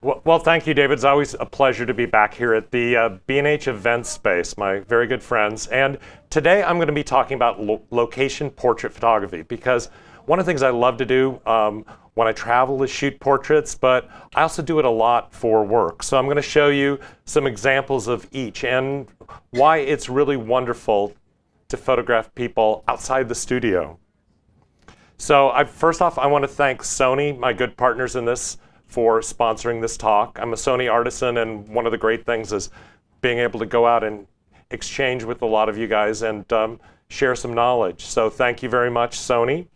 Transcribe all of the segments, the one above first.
Well, thank you, David. It's always a pleasure to be back here at the B&H event space, my very good friends. And today I'm going to be talking about location portrait photography because one of the things I love to do when I travel is shoot portraits, but I also do it a lot for work. So I'm going to show you some examples of each and why it's really wonderful to photograph people outside the studio. So first off, I want to thank SONY, my good partners in this, for sponsoring this talk. I'm a SONY artisan, and one of the great things is being able to go out and exchange with a lot of you guys and share some knowledge. So thank you very much, SONY.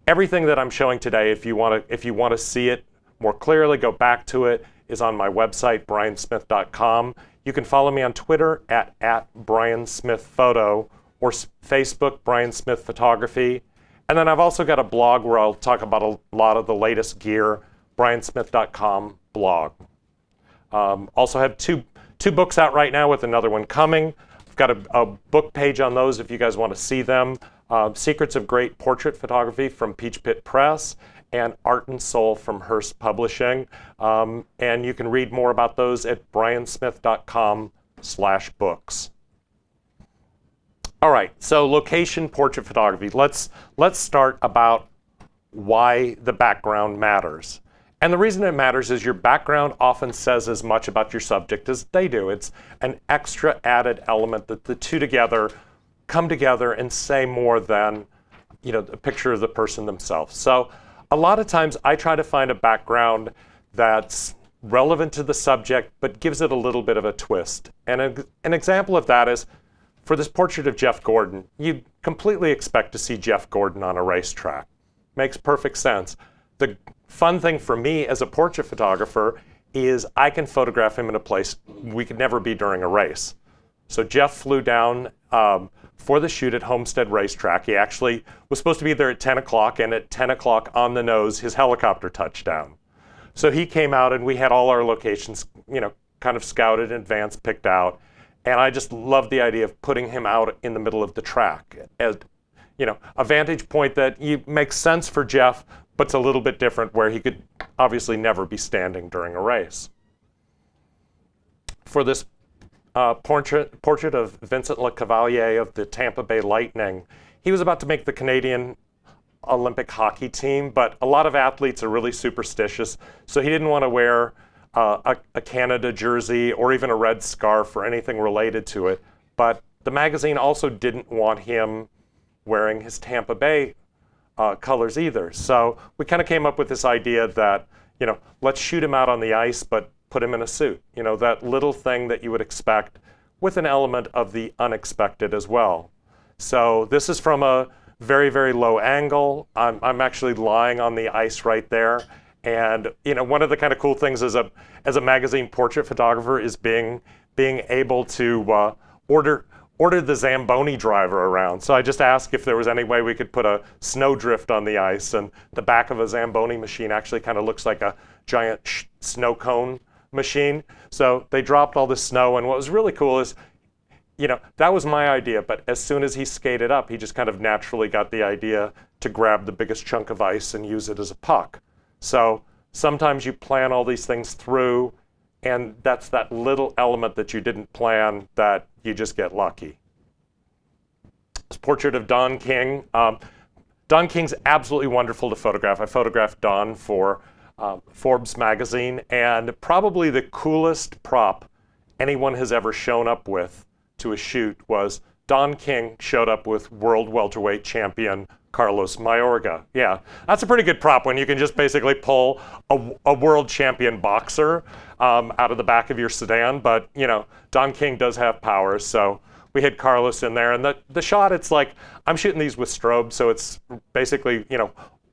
Everything that I'm showing today, if you want to see it more clearly, go back to it, is on my website, briansmith.com. You can follow me on Twitter at @BrianSmithPhoto or Facebook, Brian Smith Photography. And then I've also got a blog where I'll talk about a lot of the latest gear, briansmith.com blog. Also have two books out right now with another one coming. I've got a book page on those if you guys want to see them. Secrets of Great Portrait Photography from Peach Pit Press and Art and Soul from Hearst Publishing. And you can read more about those at briansmith.com/books. All right, so location portrait photography. Let's start about why the background matters. And the reason it matters is your background often says as much about your subject as they do. It's an extra added element that the two together come together and say more than, a picture of the person themselves. So a lot of times I try to find a background that's relevant to the subject but gives it a little bit of a twist. And an example of that is for this portrait of Jeff Gordon. You'd completely expect to see Jeff Gordon on a racetrack. Makes perfect sense. The fun thing for me as a portrait photographer is I can photograph him in a place we could never be during a race. So Jeff flew down for the shoot at Homestead Racetrack. He actually was supposed to be there at 10 o'clock, and at 10 o'clock on the nose, his helicopter touched down. So he came out, and we had all our locations, kind of scouted in advance, picked out. And I just love the idea of putting him out in the middle of the track as, a vantage point that makes sense for Jeff, but it's a little bit different where he could obviously never be standing during a race. For this portrait of Vincent LeCavalier of the Tampa Bay Lightning, he was about to make the Canadian Olympic hockey team, but a lot of athletes are really superstitious, so he didn't want to wear a Canada jersey or even a red scarf or anything related to it. But the magazine also didn't want him wearing his Tampa Bay colors either. So we kind of came up with this idea that, let's shoot him out on the ice, but put him in a suit. That little thing that you would expect with an element of the unexpected as well. So this is from a very, very low angle. I'm actually lying on the ice right there. And one of the kind of cool things as a magazine portrait photographer is being able to order the Zamboni driver around. So I just asked if there was any way we could put a snowdrift on the ice, and the back of a Zamboni machine actually kind of looks like a giant snow cone machine. So they dropped all the snow, and what was really cool is, that was my idea, but as soon as he skated up, he just kind of naturally got the idea to grab the biggest chunk of ice and use it as a puck. So sometimes you plan all these things through, and that's that little element that you didn't plan that you just get lucky. This portrait of Don King. Don King's absolutely wonderful to photograph. I photographed Don for Forbes magazine, and probably the coolest prop anyone has ever shown up with to a shoot was Don King showed up with world welterweight champion Carlos Mayorga. Yeah, that's a pretty good prop when you can just basically pull a world champion boxer out of the back of your sedan. But, Don King does have powers, so we had Carlos in there. And the shot, it's like, I'm shooting these with strobe, so it's basically,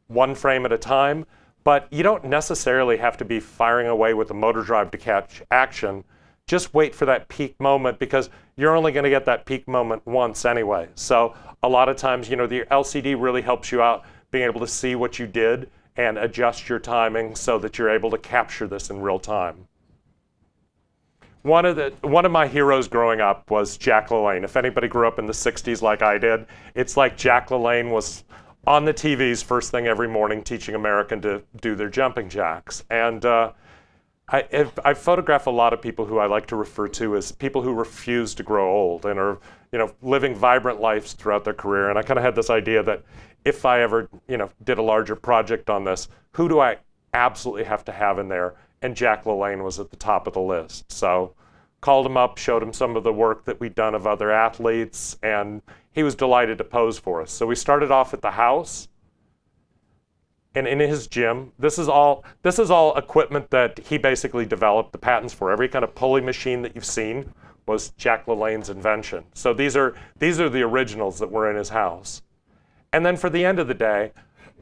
one frame at a time. But you don't necessarily have to be firing away with a motor drive to catch action. Just wait for that peak moment, because you're only going to get that peak moment once anyway. So a lot of times, the LCD really helps you out being able to see what you did and adjust your timing so that you're able to capture this in real time. One of my heroes growing up was Jack LaLanne. If anybody grew up in the 60s like I did, it's like Jack LaLanne was on the TVs first thing every morning teaching American to do their jumping jacks. And I photograph a lot of people who I like to refer to as people who refuse to grow old and are, living vibrant lives throughout their career. And I kind of had this idea that if I ever, did a larger project on this, who do I absolutely have to have in there? And Jack LaLanne was at the top of the list. So called him up, showed him some of the work that we'd done of other athletes, and he was delighted to pose for us. So we started off at the house. And in his gym, this is all equipment that he basically developed the patents for. Every kind of pulley machine that you've seen was Jack LaLanne's invention. So these are the originals that were in his house. And then for the end of the day,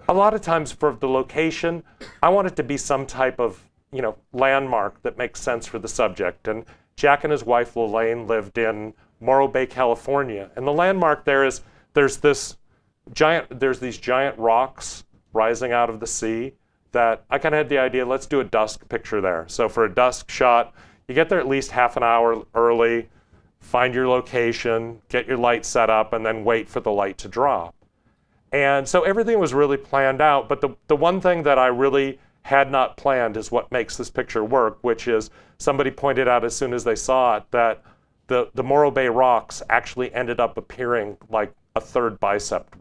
a lot of times for the location, I want it to be some type of landmark that makes sense for the subject. And Jack and his wife LaLanne lived in Morro Bay, California, and the landmark there is there's these giant rocks rising out of the sea that I kind of had the idea, let's do a dusk picture there. So for a dusk shot, you get there at least half an hour early, find your location, get your light set up, and then wait for the light to drop. And so everything was really planned out, but the one thing that I really had not planned is what makes this picture work, which is somebody pointed out as soon as they saw it that the Morro Bay rocks actually ended up appearing like a third bicep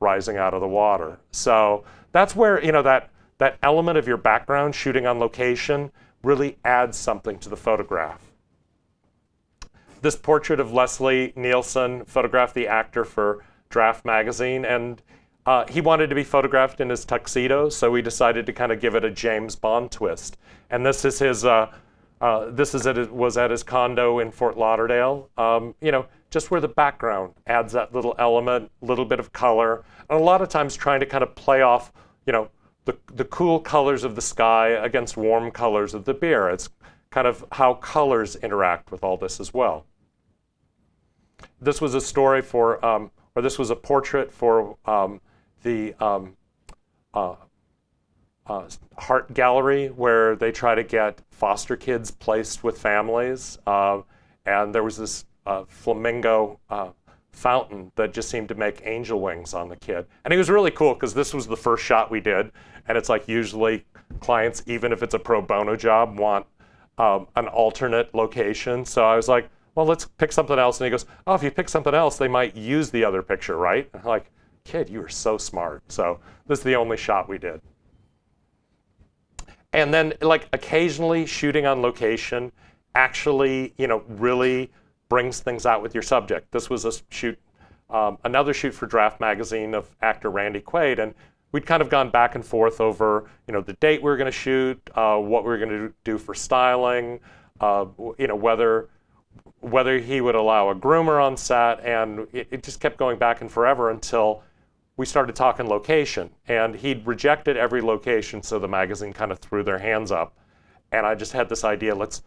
rising out of the water. So that's where, that element of your background shooting on location really adds something to the photograph. This portrait of Leslie Nielsen photographed the actor for Draft magazine, and he wanted to be photographed in his tuxedo, so we decided to kind of give it a James Bond twist. And this is his, was at his condo in Fort Lauderdale. Just where the background adds that little element, little bit of color, and a lot of times trying to kind of play off, the cool colors of the sky against warm colors of the beer. It's kind of how colors interact with all this as well. This was a story for, or this was a portrait for the Art Gallery, where they try to get foster kids placed with families, and there was this flamingo fountain that just seemed to make angel wings on the kid. And it was really cool because this was the first shot we did, and it's like usually clients, even if it's a pro bono job, want an alternate location. So I was like, well, let's pick something else. And he goes, oh, if you pick something else, they might use the other picture, right? And I'm like, kid, you are so smart. So this is the only shot we did. And then like occasionally shooting on location actually, really brings things out with your subject. This was a shoot, another shoot for Draft magazine of actor Randy Quaid, and we'd kind of gone back and forth over, the date we were going to shoot, what we were going to do for styling, whether he would allow a groomer on set, and it just kept going back and forever until we started talking location. And he'd rejected every location, so the magazine kind of threw their hands up. And I just had this idea, let's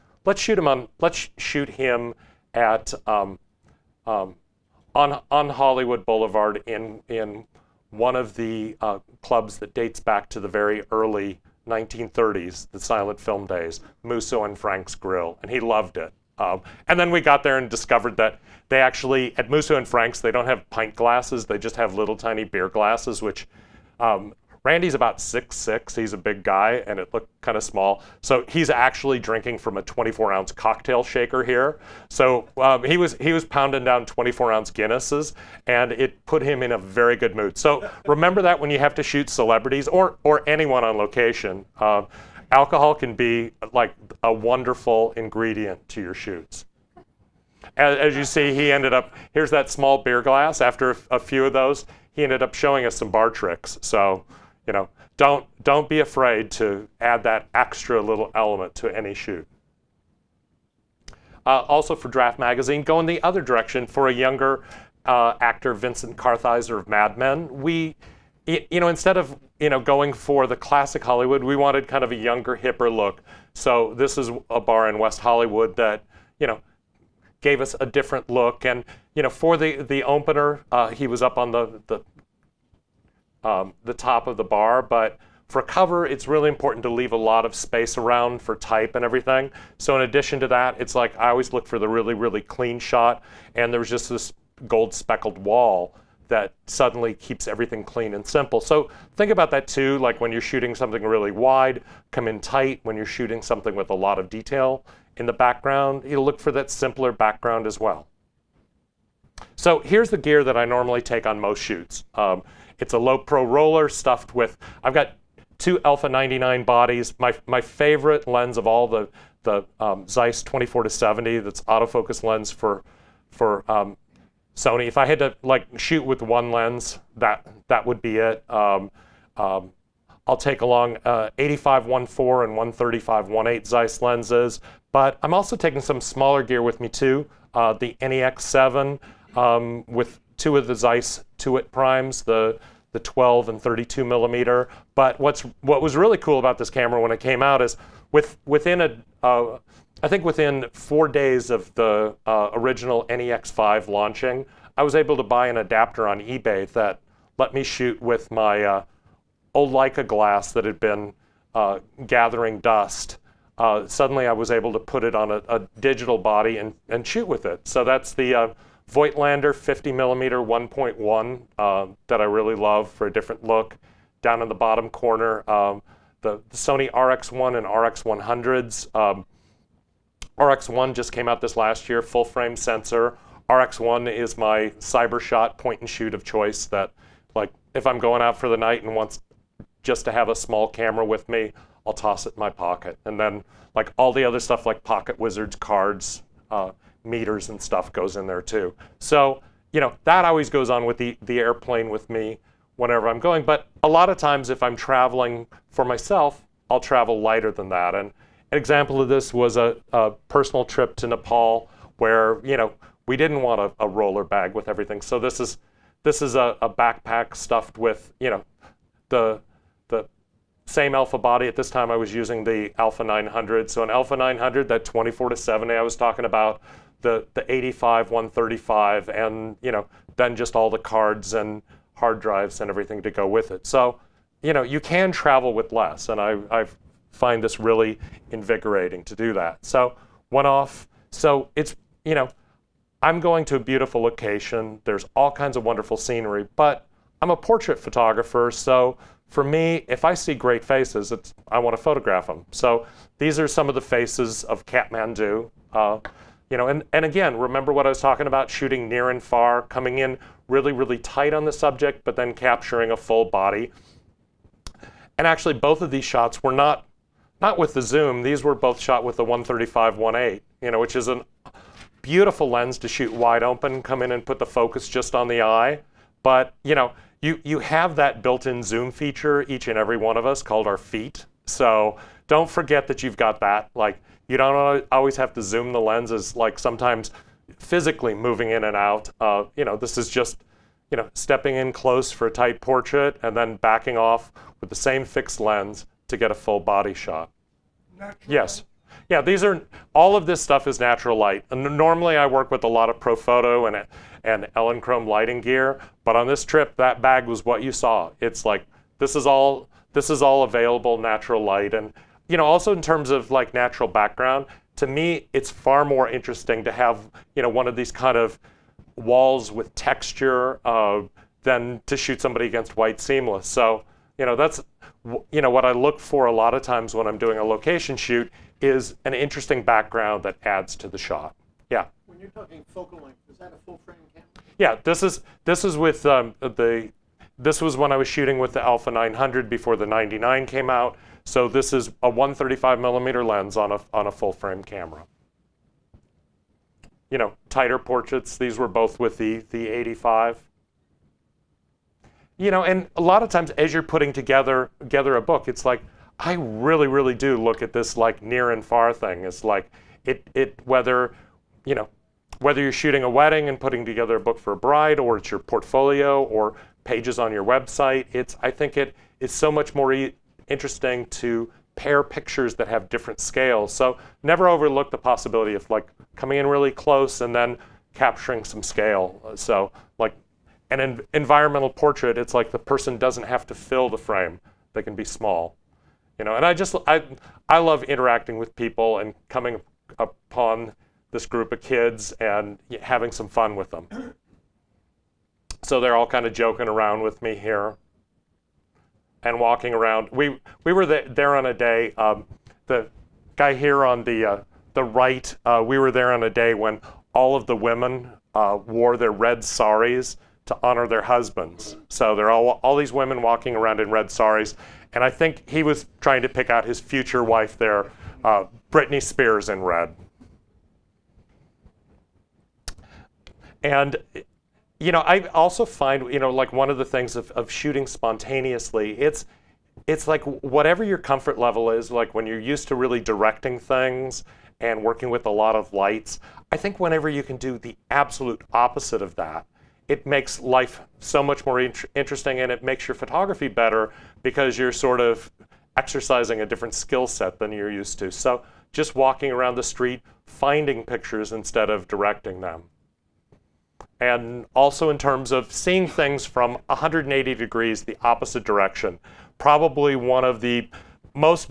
shoot him at on Hollywood Boulevard in one of the clubs that dates back to the very early 1930s, the silent film days, Musso and Frank's Grill, and he loved it. And then we got there and discovered that they actually, at Musso and Frank's, they don't have pint glasses, they just have little tiny beer glasses, which Randy's about 6'6", he's a big guy, and it looked kind of small. So he's actually drinking from a 24-ounce cocktail shaker here. So he was pounding down 24-ounce Guinnesses, and it put him in a very good mood. So remember that when you have to shoot celebrities or anyone on location. Alcohol can be like a wonderful ingredient to your shoots. As you see, he ended up, here's that small beer glass. After a few of those, he ended up showing us some bar tricks. So, don't be afraid to add that extra little element to any shoot. Also for Draft magazine, go in the other direction. For a younger actor, Vincent Kartheiser of Mad Men, we, instead of going for the classic Hollywood, we wanted kind of a younger, hipper look. So this is a bar in West Hollywood that, gave us a different look. And, for the opener, he was up on the top of the bar. But for cover, it's really important to leave a lot of space around for type and everything. So in addition to that, it's like I always look for the really, really clean shot. And there was just this gold speckled wall that suddenly keeps everything clean and simple. So think about that too, like when you're shooting something really wide, come in tight. When you're shooting something with a lot of detail in the background, you look for that simpler background as well. So here's the gear that I normally take on most shoots. It's a low pro roller stuffed with, I've got two Alpha 99 bodies. My favorite lens of all the Zeiss 24-70, that's autofocus lens for Sony. If I had to like shoot with one lens, that would be it. I'll take along 85-1.4 and 135-1.8 Zeiss lenses, but I'm also taking some smaller gear with me too. The NEX7 with two of the Zeiss 2-it primes, the 12 and 32 millimeter. But what was really cool about this camera when it came out is within I think within 4 days of the original NEX5 launching, I was able to buy an adapter on eBay that let me shoot with my old Leica glass that had been gathering dust. Suddenly I was able to put it on a digital body and shoot with it. So that's the Voigtlander 50 millimeter 1.1 that I really love for a different look. Down in the bottom corner, the Sony RX1 and RX100s. RX1 just came out this last year, full frame sensor. RX1 is my CyberShot point and shoot of choice that, like, if I'm going out for the night and want just to have a small camera with me, I'll toss it in my pocket. And then, like, all the other stuff like Pocket Wizards, cards, meters and stuff goes in there too. So, you know, that always goes on with the airplane with me whenever I'm going. But a lot of times if I'm traveling for myself, I'll travel lighter than that. And an example of this was a personal trip to Nepal where, you know, we didn't want a roller bag with everything. So this is a backpack stuffed with, you know, the same Alpha body. At this time I was using the Alpha 900. So an Alpha 900, that 24-70 I was talking about, the 85-135, and, you know, then just all the cards and hard drives and everything to go with it. So, you know, you can travel with less, and I find this really invigorating to do that. So went off. So it's, you know, I'm going to a beautiful location. There's all kinds of wonderful scenery, but I'm a portrait photographer, so for me, if I see great faces, I want to photograph them. So these are some of the faces of Kathmandu. You know, and again, remember what I was talking about, shooting near and far, coming in really, really tight on the subject, but then capturing a full body. And actually, both of these shots were not with the zoom. These were both shot with the 135-1.8, you know, which is a beautiful lens to shoot wide open, come in and put the focus just on the eye. But, you know, you have that built-in zoom feature, each and every one of us, called our feet. So don't forget that you've got that. Like, you don't always have to zoom the lenses, like sometimes physically moving in and out. You know, this is just, you know, stepping in close for a tight portrait and then backing off with the same fixed lens to get a full body shot. Natural yes. Yeah, all of this stuff is natural light. And normally I work with a lot of Profoto and Elinchrom lighting gear, but on this trip, that bag was what you saw. It's like, this is all available natural light. And, you know, also in terms of like natural background, to me, it's far more interesting to have, you know, one of these kind of walls with texture than to shoot somebody against white seamless. So, you know, that's, you know, what I look for a lot of times when I'm doing a location shoot is an interesting background that adds to the shot. Yeah. When you're talking focal length, is that a full frame camera? Yeah, this is with this was when I was shooting with the Alpha 900 before the 99 came out. So this is a 135 millimeter lens on a full frame camera. You know, tighter portraits. These were both with the 85. You know, and a lot of times as you're putting together a book, it's like, I really, really do look at this like near and far thing. It's like whether, you know, whether you're shooting a wedding and putting together a book for a bride, or it's your portfolio or pages on your website, I think it's so much more interesting to pair pictures that have different scales. So never overlook the possibility of like coming in really close and then capturing some scale. So like an environmental portrait, it's like the person doesn't have to fill the frame. They can be small. You know, and I love interacting with people and coming upon this group of kids and having some fun with them. So they're all kind of joking around with me here and walking around. We were there on a day, the guy here on the right, we were there on a day when all of the women wore their red saris to honor their husbands. So there are all these women walking around in red saris, and I think he was trying to pick out his future wife there, Britney Spears in red. And you know, I also find, you know, like one of the things of shooting spontaneously, it's like whatever your comfort level is, like when you're used to really directing things and working with a lot of lights, I think whenever you can do the absolute opposite of that, it makes life so much more interesting, and it makes your photography better because you're sort of exercising a different skill set than you're used to. So just walking around the street, finding pictures instead of directing them. And also in terms of seeing things from 180 degrees the opposite direction. Probably one of the most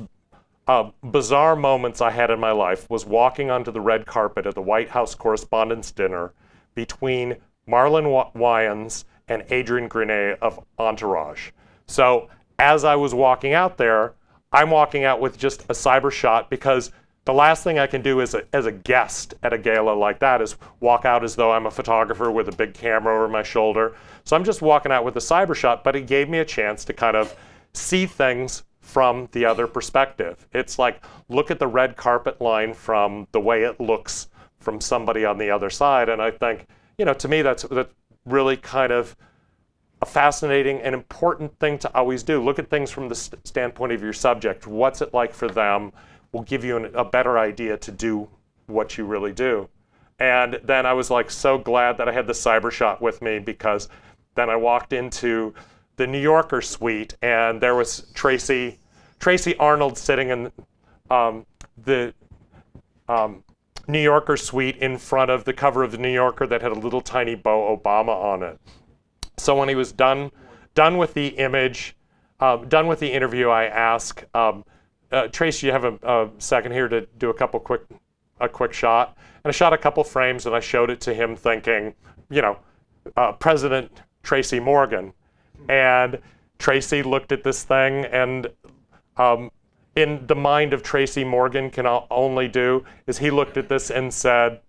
bizarre moments I had in my life was walking onto the red carpet at the White House Correspondents' Dinner between Marlon Wayans and Adrian Grenier of Entourage. So as I was walking out there, I'm walking out with just a cyber shot, because the last thing I can do as a guest at a gala like that is walk out as though I'm a photographer with a big camera over my shoulder. So I'm just walking out with a cyber shot, but it gave me a chance to kind of see things from the other perspective. It's like, look at the red carpet line from the way it looks from somebody on the other side. And I think, you know, to me, that's really kind of a fascinating and important thing to always do. Look at things from the standpoint of your subject. What's it like for them? Will give you a better idea to do what you really do. And then I was like so glad that I had the cyber shot with me, because then I walked into the New Yorker suite, and there was Tracy Arnold sitting in the New Yorker suite in front of the cover of the New Yorker that had a little tiny Bo Obama on it. So when he was done with the image, done with the interview, I asked, Tracy, you have a second here to do a quick shot? And I shot a couple frames, and I showed it to him thinking, you know, President Tracy Morgan. And Tracy looked at this thing, and in the mind of Tracy Morgan can only do is he looked at this and said,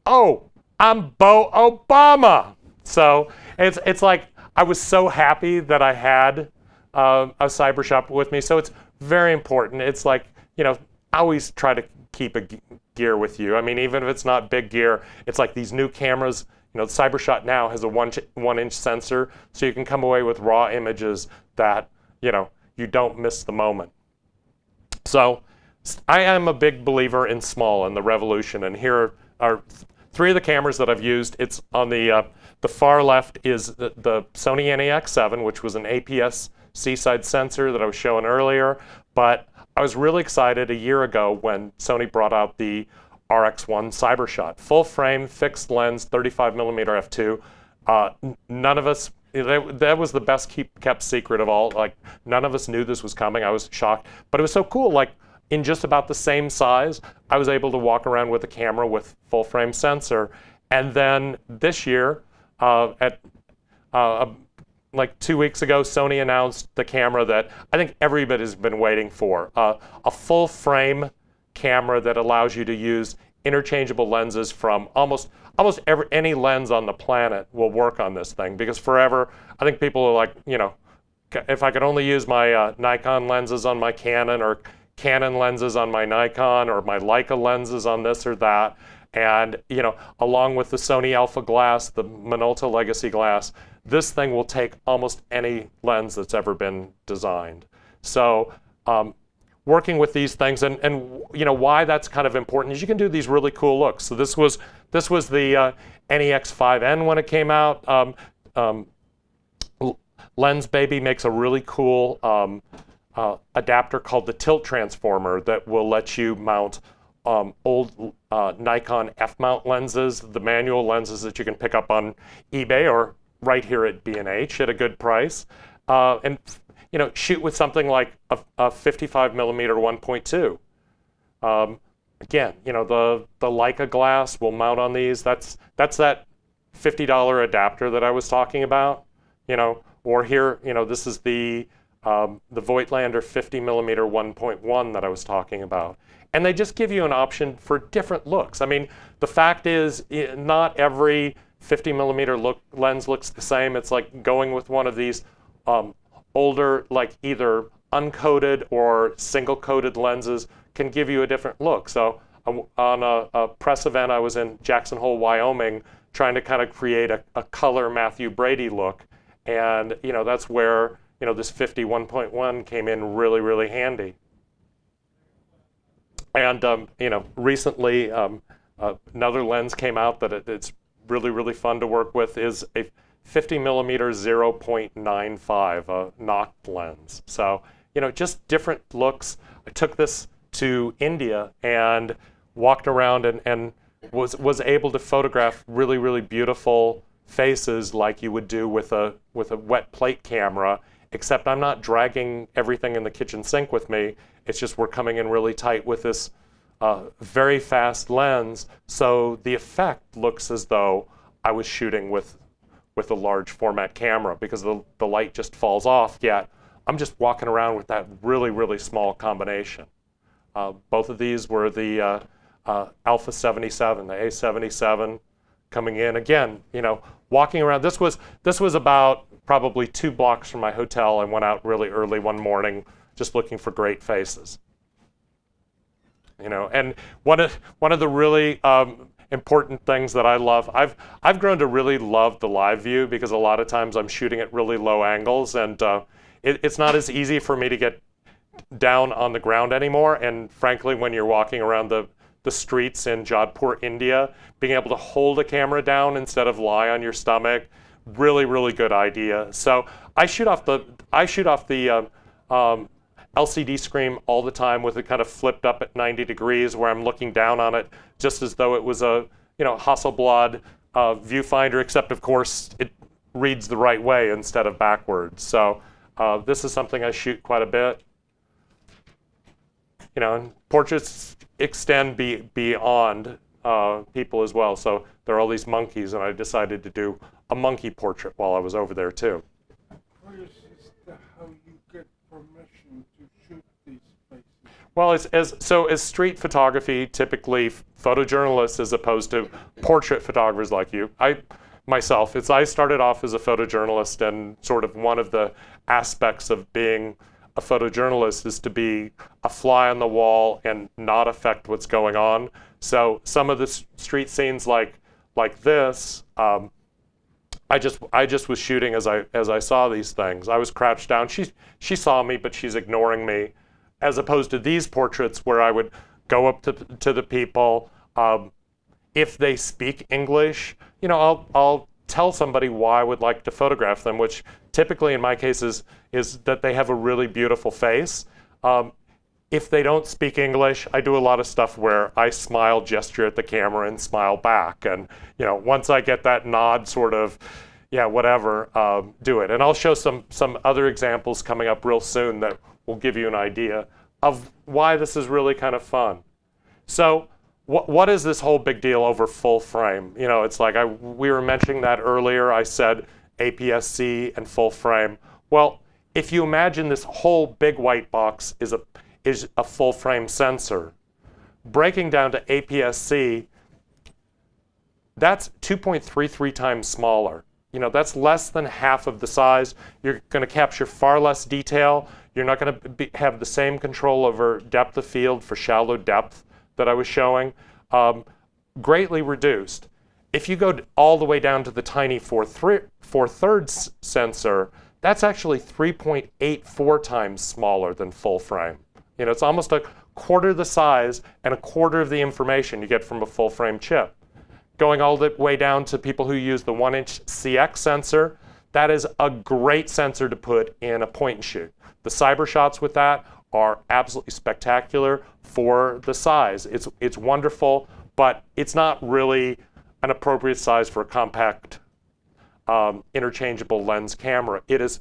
"Oh, I'm Bo Obama." So it's like I was so happy that I had a cyber shot with me. So it's very important. It's like, you know, always try to keep a gear with you. I mean, even if it's not big gear, it's like these new cameras. You know, the CyberShot now has a one-inch sensor, so you can come away with raw images that, you know, you don't miss the moment. So I am a big believer in small and the revolution, and here are three of the cameras that I've used. It's on the far left is the Sony NEX7, which was an APS-C side sensor that I was showing earlier, but I was really excited a year ago when Sony brought out the RX1 CyberShot. Full frame, fixed lens, 35mm f2. None of us, that was the best kept secret of all. Like, none of us knew this was coming. I was shocked, but it was so cool. Like, in just about the same size, I was able to walk around with a camera with full frame sensor. And then this year, like 2 weeks ago, Sony announced the camera that I think everybody's been waiting for. A full frame camera that allows you to use interchangeable lenses from almost any lens on the planet will work on this thing, because forever I think people are like, you know, if I could only use my Nikon lenses on my Canon, or Canon lenses on my Nikon, or my Leica lenses on this or that, and, you know, along with the Sony Alpha glass, the Minolta Legacy glass, this thing will take almost any lens that's ever been designed. So working with these things, and you know why that's kind of important is you can do these really cool looks. So this was the NEX5N when it came out. Lens Baby makes a really cool adapter called the tilt transformer that will let you mount old Nikon f-mount lenses, the manual lenses that you can pick up on eBay or right here at B&H at a good price, and you know, shoot with something like a 55mm 1.2. Again, you know, the Leica glass will mount on these. That's that $50 adapter that I was talking about, or here, this is the Voigtlander 50mm 1.1 that I was talking about. And they just give you an option for different looks. I mean, the fact is, not every 50mm lens looks the same. It's like going with one of these older, like either uncoated or single-coated lenses can give you a different look. So on a press event, I was in Jackson Hole, Wyoming, trying to kind of create a color Matthew Brady look. And that's where this 50 1.1 came in really, really handy. And recently another lens came out that it's really, really fun to work with, is a 50mm 0.95, a Noct lens. So just different looks. I took this to India and walked around and was able to photograph really, really beautiful faces like you would do with a wet plate camera, except I'm not dragging everything in the kitchen sink with me. It's just we're coming in really tight with this very fast lens, so the effect looks as though I was shooting with a large format camera because the light just falls off, yet I'm just walking around with that really, really small combination. Both of these were the Alpha 77, the A77 coming in. Again, walking around. This was about probably 2 blocks from my hotel. I went out really early one morning just looking for great faces. And one of the really important things that I love, I've grown to really love the live view because a lot of times I'm shooting at really low angles, and it's not as easy for me to get down on the ground anymore. And frankly, when you're walking around the streets in Jodhpur, India, being able to hold a camera down instead of lie on your stomach, really, really good idea. So I shoot off the LCD screen all the time with it kind of flipped up at 90 degrees where I'm looking down on it just as though it was a Hasselblad viewfinder, except of course it reads the right way instead of backwards. So this is something I shoot quite a bit. And portraits extend beyond people as well. So there are all these monkeys, and I decided to do a monkey portrait while I was over there too. Curious as to how you get permission to shoot these places. Well, as street photography, typically photojournalists as opposed to portrait photographers like you. I started off as a photojournalist, and sort of one of the aspects of being a photojournalist is to be a fly on the wall and not affect what's going on. So some of the street scenes like this, I just was shooting as I saw these things. I was crouched down. She saw me, but she's ignoring me, as opposed to these portraits where I would go up to the people. If they speak English, I'll tell somebody why I would like to photograph them, which typically in my case is that they have a really beautiful face. If they don't speak English, I do a lot of stuff where I smile, gesture at the camera, and smile back. And once I get that nod, sort of, yeah, whatever, do it. And I'll show some other examples coming up real soon that will give you an idea of why this is really kind of fun. So what is this whole big deal over full frame? It's like we were mentioning that earlier. I said APS-C and full frame. Well, if you imagine this whole big white box is a full frame sensor, breaking down to APS-C, that's 2.33 times smaller. That's less than half of the size. You're going to capture far less detail. You're not going to have the same control over depth of field for shallow depth that I was showing. Greatly reduced. If you go all the way down to the tiny 4/3 sensor, that's actually 3.84 times smaller than full frame. It's almost a quarter the size and a quarter of the information you get from a full frame chip. Going all the way down to people who use the 1-inch CX sensor, that is a great sensor to put in a point and shoot. The cyber shots with that are absolutely spectacular for the size. It's wonderful, but it's not really an appropriate size for a compact interchangeable lens camera. It is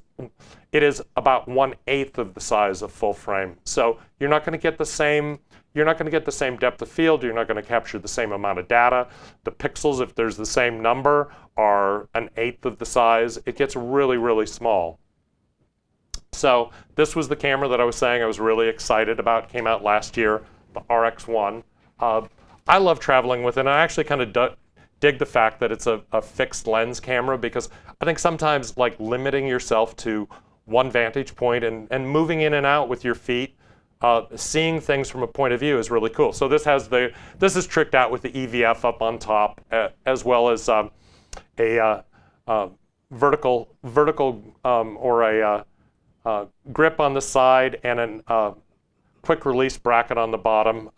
about 1/8 of the size of full frame. So you're not going to get the same. You're not going to get the same depth of field. You're not going to capture the same amount of data. The pixels, if there's the same number, are 1/8 of the size. It gets really, really small. So this was the camera that I was saying I was really excited about. It came out last year, the RX1. I love traveling with it, and I actually kind of dig the fact that it's a fixed lens camera, because I think sometimes like limiting yourself to one vantage point and moving in and out with your feet, seeing things from a point of view is really cool. So this is tricked out with the EVF up on top, as well as a vertical or a grip on the side and a quick release bracket on the bottom.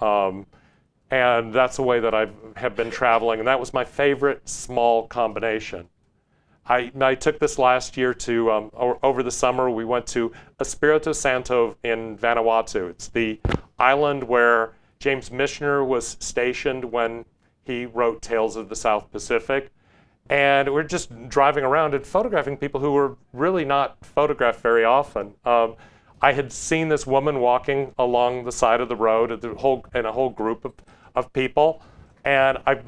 And that's the way that I have been traveling, and that was my favorite small combination. I took this last year to, over the summer, we went to Espiritu Santo in Vanuatu. It's the island where James Michener was stationed when he wrote Tales of the South Pacific. And we're just driving around and photographing people who were really not photographed very often. I had seen this woman walking along the side of the road in a whole group of people, and I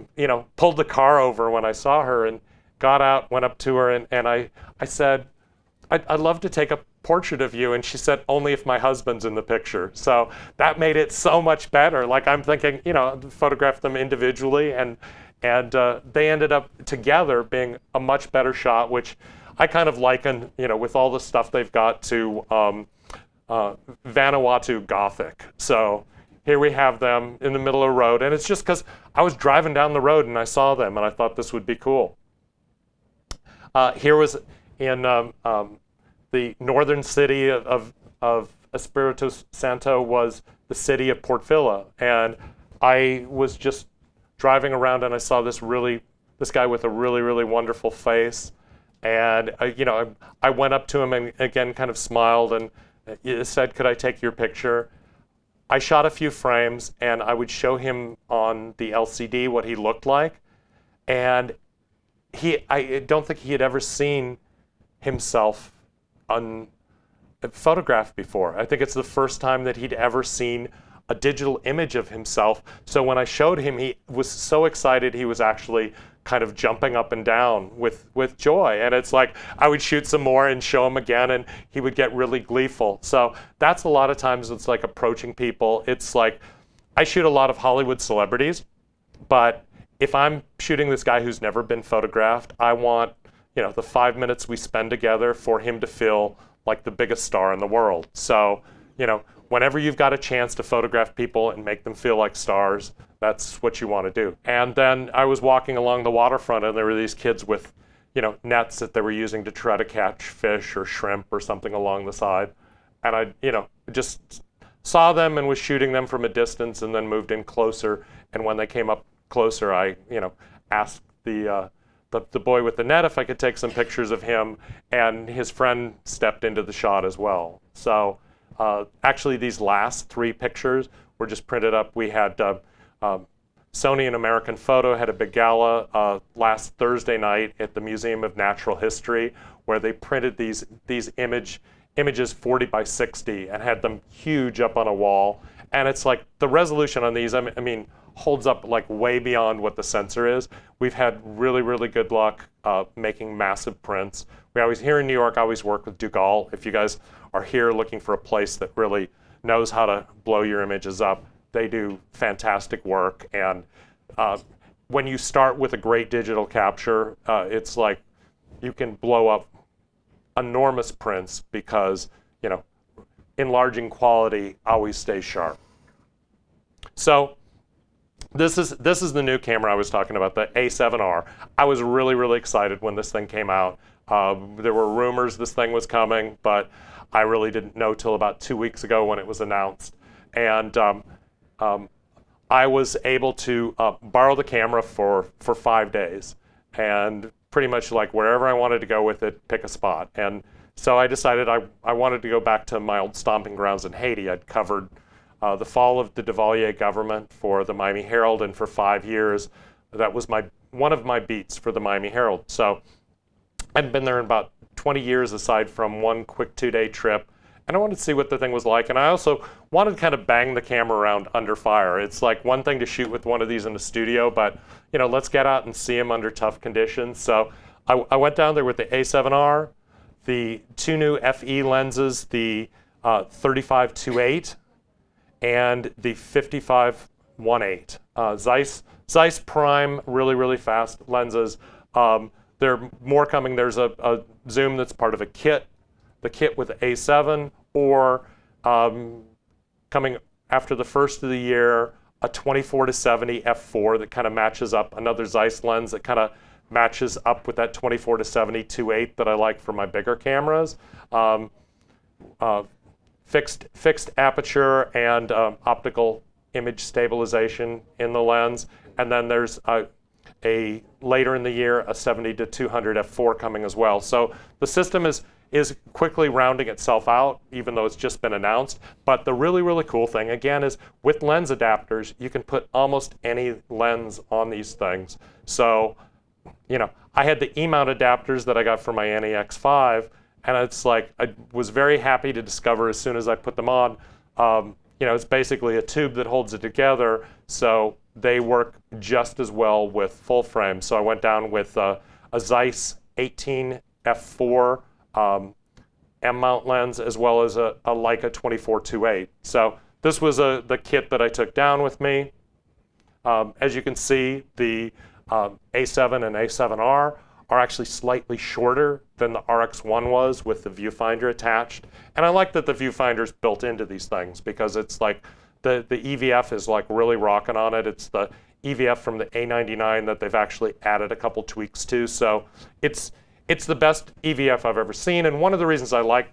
pulled the car over when I saw her and got out, went up to her, and I said, I'd love to take a portrait of you. And she said, only if my husband's in the picture. So that made it so much better. Like, I'm thinking, photograph them individually, and they ended up together being a much better shot, which I kind of liken, with all the stuff they've got, to Vanuatu Gothic. So here we have them in the middle of the road, and it's just because I was driving down the road and I saw them and I thought this would be cool. Here was in the northern city of Espiritu Santo was the city of Port Vila, and I was just driving around and I saw this guy with a really, really wonderful face, and I went up to him and again kind of smiled and said, could I take your picture? I shot a few frames and I would show him on the LCD what he looked like, and I don't think he had ever seen himself photographed before. I think it's the first time that he'd ever seen a digital image of himself. So when I showed him, he was so excited he was actually kind of jumping up and down with joy. And it's like I would shoot some more and show him again, and he would get really gleeful. So that's a lot of times it's like approaching people. It's like I shoot a lot of Hollywood celebrities, but if I'm shooting this guy who's never been photographed, I want the 5 minutes we spend together for him to feel like the biggest star in the world. So whenever you've got a chance to photograph people and make them feel like stars, that's what you want to do. And then I was walking along the waterfront, and there were these kids with, nets that they were using to try to catch fish or shrimp or something along the side. And I, just saw them and was shooting them from a distance, and then moved in closer. And when they came up closer, I, asked the boy with the net if I could take some pictures of him, and his friend stepped into the shot as well. So actually, these last 3 pictures were just printed up. We had SONY and American Photo had a big gala last Thursday night at the Museum of Natural History, where they printed these images 40 by 60 and had them huge up on a wall. And it's like the resolution on these, I mean, holds up like way beyond what the sensor is. We've had really, really good luck making massive prints. Here in New York, I always work with Dugal. If you guys are here looking for a place that really knows how to blow your images up, they do fantastic work. And when you start with a great digital capture, it's like you can blow up enormous prints because, enlarging quality always stays sharp. So this is the new camera I was talking about, the A7R. I was really, really excited when this thing came out. There were rumors this thing was coming, but I really didn't know till about 2 weeks ago when it was announced. And I was able to borrow the camera for 5 days, and pretty much like wherever I wanted to go with it, pick a spot. And so I decided I wanted to go back to my old stomping grounds in Haiti. I'd covered the fall of the Duvalier government for the Miami Herald, and for 5 years, that was one of my beats for the Miami Herald. So I'd been there in about 20 years aside from one quick 2-day trip. And I wanted to see what the thing was like. And I also wanted to kind of bang the camera around under fire. It's like one thing to shoot with one of these in the studio, but let's get out and see them under tough conditions. So I went down there with the A7R, the 2 new FE lenses, the 35-2.8 and the 55-1.8. Zeiss Prime, really, really fast lenses. There are more coming. There's a zoom that's part of a kit, the kit with the A7, or coming after the first of the year, a 24-70 f4 that kind of matches up, another Zeiss lens that kind of matches up with that 24-70 2.8 that I like for my bigger cameras. Fixed aperture and optical image stabilization in the lens. And then there's a later in the year, a 70-200 f4 coming as well. So the system is quickly rounding itself out, even though it's just been announced. But the really, really cool thing, again, is with lens adapters, you can put almost any lens on these things. So, I had the E-mount adapters that I got for my NEX5, and it's like, I was very happy to discover as soon as I put them on, it's basically a tube that holds it together, so they work just as well with full frame. So I went down with a Zeiss 18 f4 M-mount lens, as well as a Leica 24-2.8. So this was the kit that I took down with me. As you can see, the A7 and A7R are actually slightly shorter than the RX1 was with the viewfinder attached. And I like that the viewfinder's built into these things, because it's like the EVF is like really rocking on it. It's the EVF from the A99 that they've actually added a couple tweaks to. So it's the best EVF I've ever seen. And one of the reasons I like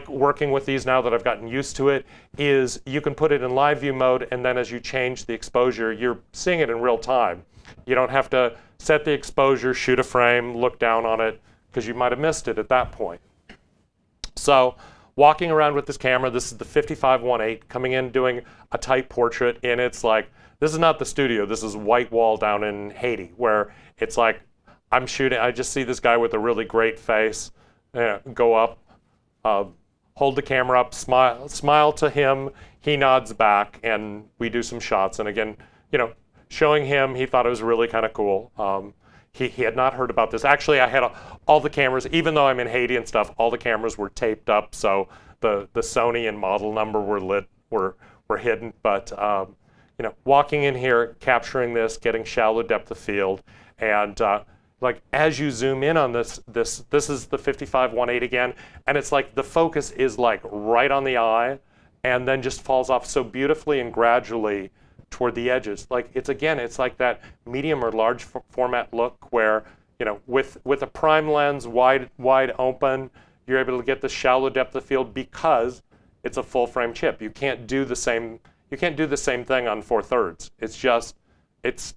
working with these now that I've gotten used to it is you can put it in live view mode, and then as you change the exposure, you're seeing it in real time. You don't have to set the exposure, shoot a frame, look down on it, because you might have missed it at that point. So walking around with this camera, this is the 55-1.8, coming in doing a tight portrait, and it's like, this is not the studio, this is White Wall down in Haiti, where it's like, I'm shooting, I just see this guy with a really great face, go up, hold the camera up, smile to him, he nods back, and we do some shots. And again, showing him, he thought it was really kind of cool. He had not heard about this. Actually, I had all the cameras, even though I'm in Haiti and stuff, all the cameras were taped up, so the SONY and model number were hidden. But walking in here, capturing this, getting shallow depth of field, and like as you zoom in on this is the 55-1.8 again, and it's like the focus is like right on the eye, and then just falls off so beautifully and gradually toward the edges. Like it's like that medium or large format look where with a prime lens wide open, you're able to get the shallow depth of field because it's a full frame chip. You can't do the same thing on 4/3. It's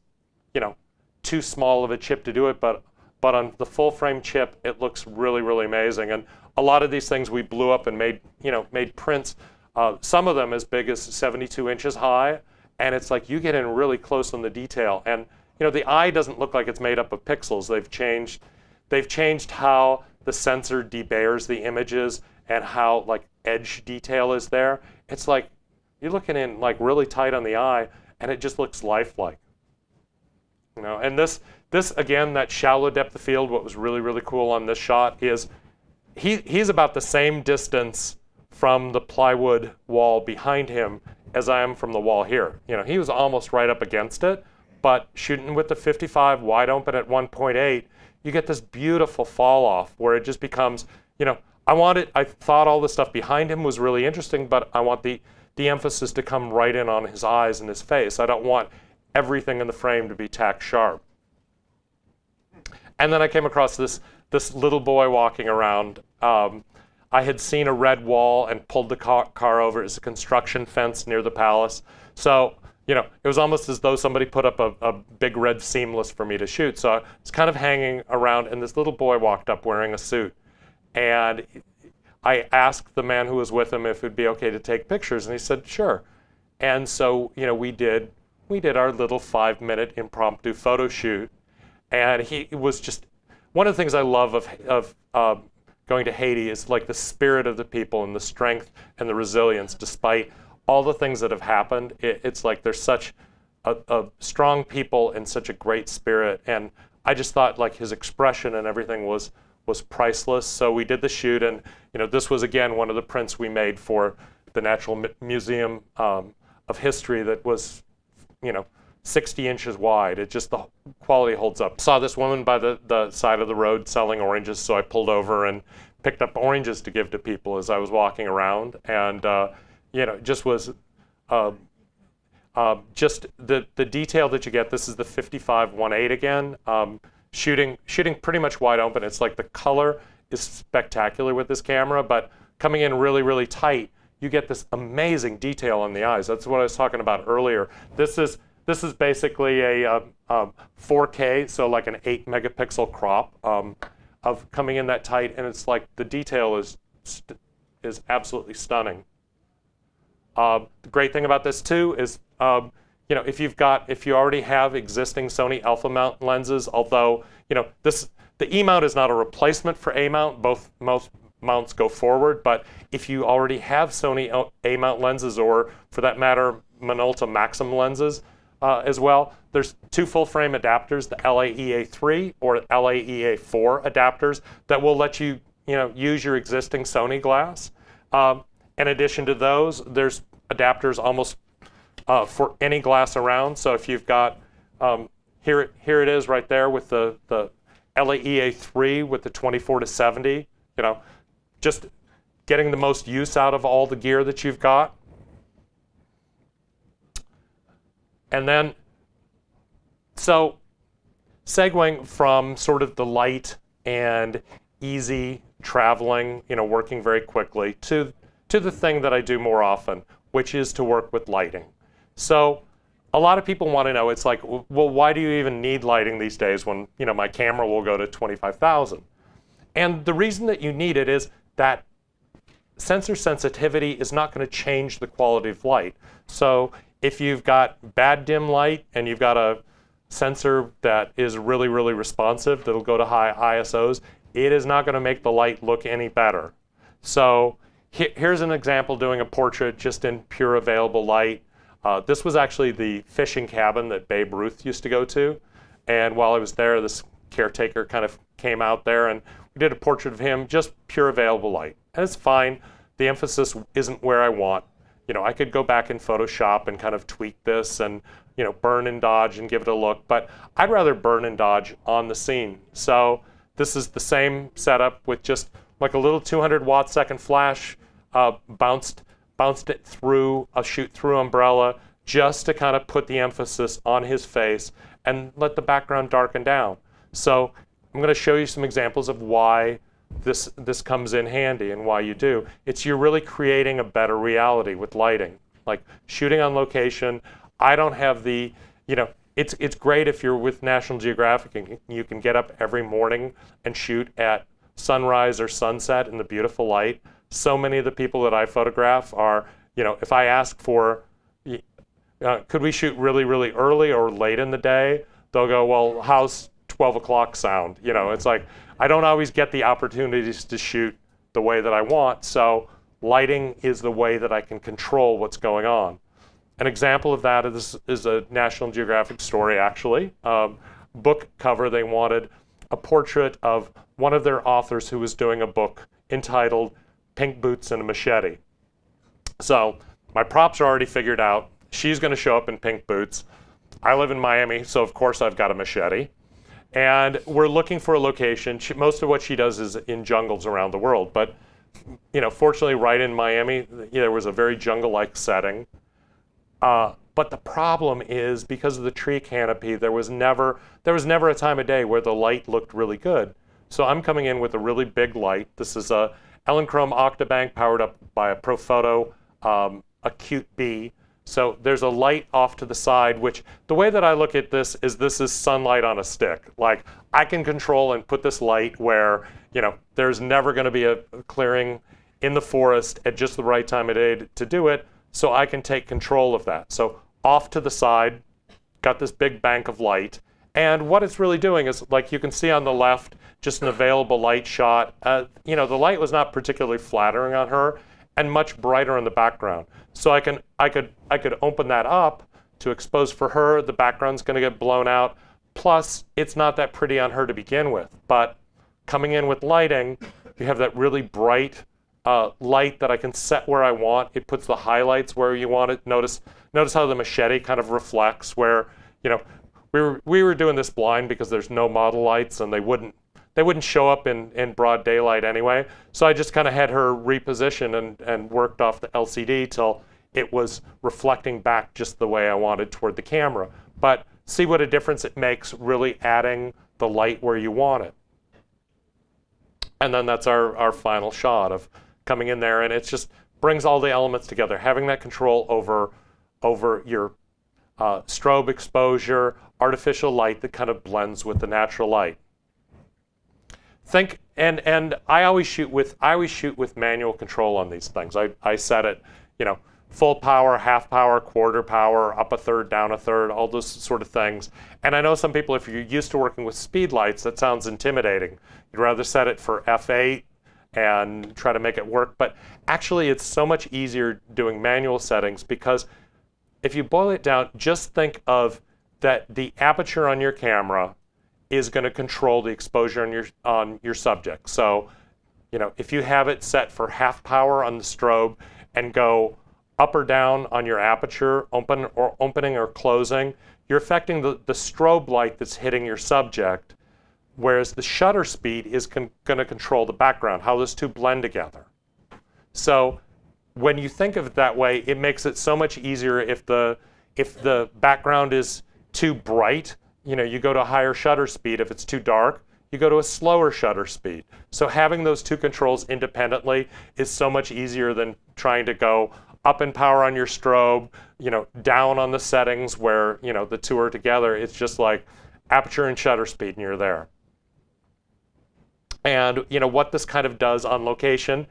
too small of a chip to do it, but on the full frame chip, it looks really, really amazing. And a lot of these things we blew up and made prints, some of them as big as 72 inches high, and it's like you get in really close on the detail. And the eye doesn't look like it's made up of pixels. They've changed how the sensor debayers the images and how like edge detail is there. It's like you're looking in like really tight on the eye, and it just looks lifelike. And this again, that shallow depth of field, what was really, really cool on this shot is he's about the same distance from the plywood wall behind him as I am from the wall here. He was almost right up against it, but shooting with the 55 wide open at 1.8, you get this beautiful fall off where it just becomes, I thought all the stuff behind him was really interesting, but I want the emphasis to come right in on his eyes and his face. I don't want everything in the frame to be tack sharp. And then I came across this little boy walking around. I had seen a red wall and pulled the car over. It's a construction fence near the palace. So, it was almost as though somebody put up a big red seamless for me to shoot. So I was kind of hanging around, and this little boy walked up wearing a suit. And I asked the man who was with him if it'd be okay to take pictures, and he said, sure. And so, we did our little 5-minute impromptu photo shoot. And he was just, one of the things I love of going to Haiti is like the spirit of the people and the strength and the resilience despite all the things that have happened. It's like there's such a strong people and such a great spirit, and I just thought like his expression and everything was priceless. So we did the shoot, and this was again one of the prints we made for the Natural Museum of History that was 60 inches wide. It just, the quality holds up. Saw this woman by the side of the road selling oranges, so I pulled over and picked up oranges to give to people as I was walking around, and just was just the detail that you get. This is the 55-1.8 again, shooting pretty much wide open. It's like the color is spectacular with this camera, but coming in really, really tight, you get this amazing detail on the eyes. That's what I was talking about earlier. This is basically a 4K, so like an 8 megapixel crop of coming in that tight, and it's like the detail is absolutely stunning. The great thing about this too is, if you already have existing Sony alpha mount lenses, although the E mount is not a replacement for A mount. Most mounts go forward, but if you already have Sony A mount lenses, or for that matter Minolta Maxim lenses as well, there's two full frame adapters, the LAEA3 or LAEA4 adapters that will let you use your existing Sony glass. In addition to those, there's adapters almost for any glass around. So if you've got, here it is right there with the LAEA3 with the 24-70, just getting the most use out of all the gear that you've got. And then, so segueing from sort of the light and easy traveling, working very quickly, to the thing that I do more often, which is to work with lighting. So a lot of people want to know, it's like, well, why do you even need lighting these days when, my camera will go to 25,000? And the reason that you need it is that sensor sensitivity is not going to change the quality of light. So if you've got bad dim light and you've got a sensor that is really, really responsive, that'll go to high ISOs, it is not going to make the light look any better. So here's an example doing a portrait just in pure available light. This was actually the fishing cabin that Babe Ruth used to go to. And while I was there, this caretaker kind of came out there and we did a portrait of him, just pure available light. And it's fine. The emphasis isn't where I want. I could go back in Photoshop and kind of tweak this and, burn and dodge and give it a look, but I'd rather burn and dodge on the scene. So this is the same setup with just like a little 200 watt second flash, bounced it through a shoot through umbrella just to kind of put the emphasis on his face and let the background darken down. So I'm going to show you some examples of why this comes in handy and why you do. You're really creating a better reality with lighting. Like shooting on location, I don't have the, it's great if you're with National Geographic and you can get up every morning and shoot at sunrise or sunset in the beautiful light. So many of the people that I photograph are, if I ask for, could we shoot really, really early or late in the day? They'll go, well, how's 12 o'clock sound? It's like, I don't always get the opportunities to shoot the way that I want, so lighting is the way that I can control what's going on. An example of that is a National Geographic story, actually. Book cover, they wanted a portrait of one of their authors who was doing a book entitled Pink Boots and a Machete. So my props are already figured out. She's going to show up in pink boots. I live in Miami, so of course I've got a machete. And we're looking for a location. Most of what she does is in jungles around the world. But fortunately, right in Miami, there was a very jungle-like setting. But the problem is, because of the tree canopy, there was never a time of day where the light looked really good. So I'm coming in with a really big light. This is a Elinchrom Octabank powered up by a Profoto Acute B. So there's a light off to the side, which the way that I look at this is sunlight on a stick. Like I can control and put this light where, there's never going to be a clearing in the forest at just the right time of day to do it. So I can take control of that. So off to the side, got this big bank of light, And what it's really doing is, like you can see on the left, just an available light shot. You know, the light was not particularly flattering on her, and much brighter in the background. So I could open that up to expose for her. The background's going to get blown out. Plus, it's not that pretty on her to begin with. But coming in with lighting, you have that really bright light that I can set where I want. It puts the highlights where you want it. Notice how the machete kind of reflects where, you know, we were doing this blind because there's no model lights and they wouldn't show up in broad daylight anyway. So I just kind of had her reposition and worked off the LCD till it was reflecting back just the way I wanted toward the camera. But see what a difference it makes really adding the light where you want it. And then that's our final shot of coming in there, and it just brings all the elements together. Having that control over your strobe exposure, artificial light that kind of blends with the natural light. And I always shoot with manual control on these things. I set it, you know, full power, half power, quarter power, up a third, down a third, all those sort of things. And I know some people, if you're used to working with speed lights, that sounds intimidating. You'd rather set it for f8 and try to make it work. But actually, it's so much easier doing manual settings because if you boil it down, just think of that the aperture on your camera is going to control the exposure on your subject. So, you know, if you have it set for half power on the strobe and go up or down on your aperture, opening or closing, you're affecting the strobe light that's hitting your subject, whereas the shutter speed is going to control the background, how those two blend together. So when you think of it that way, it makes it so much easier if the background is too bright, you know, you go to a higher shutter speed. If it's too dark, you go to a slower shutter speed. So having those two controls independently is so much easier than trying to go up in power on your strobe, you know, down on the settings where, you know, the two are together. It's just like aperture and shutter speed and you're there. And, you know, what this kind of does on location,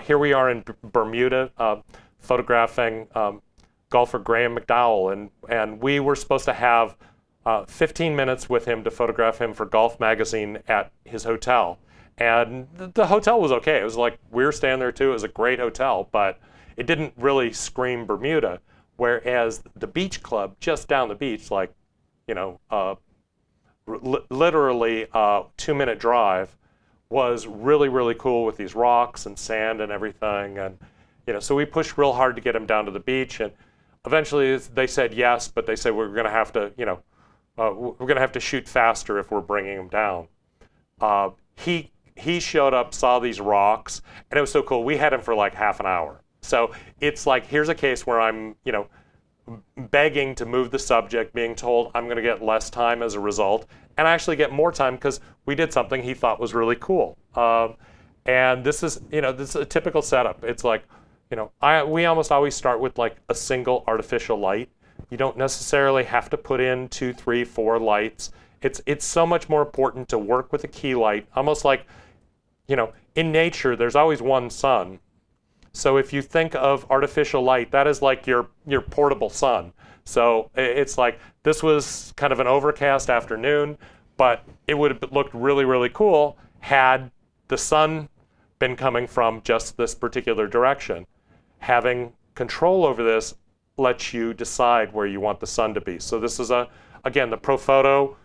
here we are in Bermuda photographing golfer Graham McDowell, and we were supposed to have 15 minutes with him to photograph him for Golf Magazine at his hotel. And the hotel was okay. It was like, we were staying there too. It was a great hotel, but it didn't really scream Bermuda. Whereas the beach club just down the beach, like, you know, literally a 2-minute drive, was really, really cool with these rocks and sand and everything. And, you know, so we pushed real hard to get him down to the beach. And eventually they said yes, but they said we're going to have to, you know, we're going to have to shoot faster if we're bringing him down. He showed up, saw these rocks, and it was so cool. We had him for like half an hour. So it's like, here's a case where I'm, you know, begging to move the subject, being told I'm going to get less time as a result, and I actually get more time because we did something he thought was really cool. And this is, you know, this is a typical setup. It's like, you know, we almost always start with like a single artificial light. You don't necessarily have to put in 2, 3, 4 lights. It's so much more important to work with a key light, almost like, you know, in nature, there's always one sun. So if you think of artificial light, that is like your portable sun. So it's like, this was kind of an overcast afternoon, but it would have looked really, really cool had the sun been coming from just this particular direction. Having control over this lets you decide where you want the sun to be. So this is, again, the ProPhoto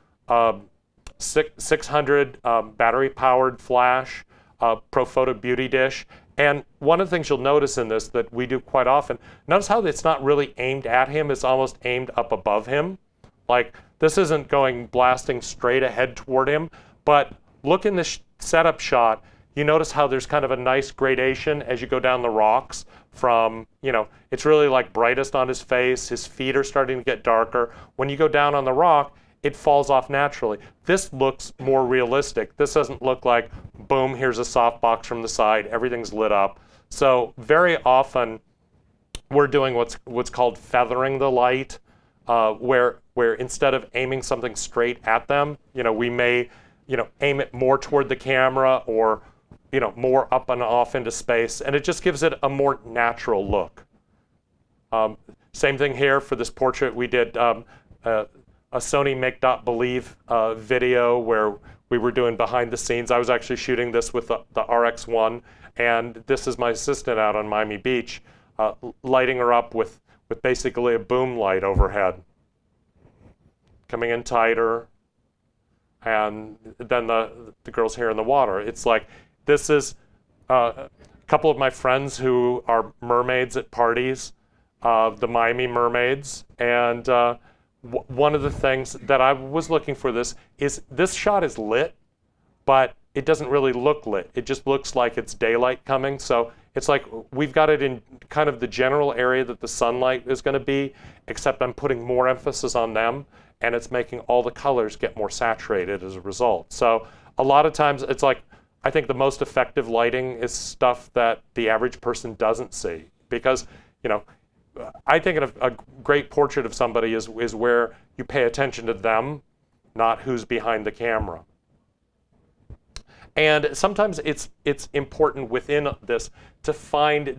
600 battery-powered flash, ProPhoto Beauty Dish. And one of the things you'll notice in this that we do quite often, notice how it's not really aimed at him, it's almost aimed up above him. Like, this isn't going blasting straight ahead toward him, but look in this setup shot, you notice how there's kind of a nice gradation as you go down the rocks from, you know, it's really like brightest on his face, his feet are starting to get darker. When you go down on the rock, it falls off naturally. This looks more realistic. This doesn't look like, boom, here's a softbox from the side, everything's lit up. So very often we're doing what's called feathering the light, where instead of aiming something straight at them, you know, we may, you know, aim it more toward the camera or, you know, more up and off into space, and it just gives it a more natural look. Same thing here for this portrait. We did a SONY make.believe video where we were doing behind the scenes. I was actually shooting this with the RX-1, and this is my assistant out on Miami Beach, lighting her up with basically a boom light overhead. Coming in tighter, and then the girl's here in the water. It's like, this is a couple of my friends who are mermaids at parties, the Miami mermaids, and one of the things that I was looking for this shot is lit, but it doesn't really look lit. It just looks like it's daylight coming. So it's like we've got it in kind of the general area that the sunlight is going to be, except I'm putting more emphasis on them, and it's making all the colors get more saturated as a result. So a lot of times it's like, I think the most effective lighting is stuff that the average person doesn't see, because, you know, I think a great portrait of somebody is where you pay attention to them, not who's behind the camera. And sometimes it's important within this to find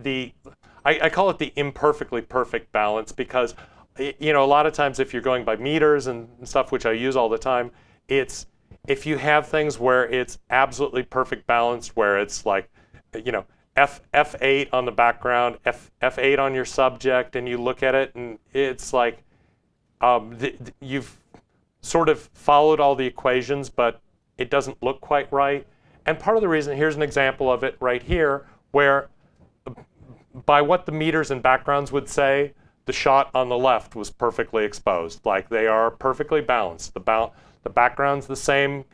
I call it the imperfectly perfect balance, because, you know, a lot of times if you're going by meters and stuff, which I use all the time, it's, if you have things where it's absolutely perfect balance, where it's like, you know, F8 on the background, F8 on your subject, and you look at it and it's like you've sort of followed all the equations, but it doesn't look quite right. And part of the reason, here's an example of it right here, where by what the meters and backgrounds would say, the shot on the left was perfectly exposed. Like, they are perfectly balanced. The background's the same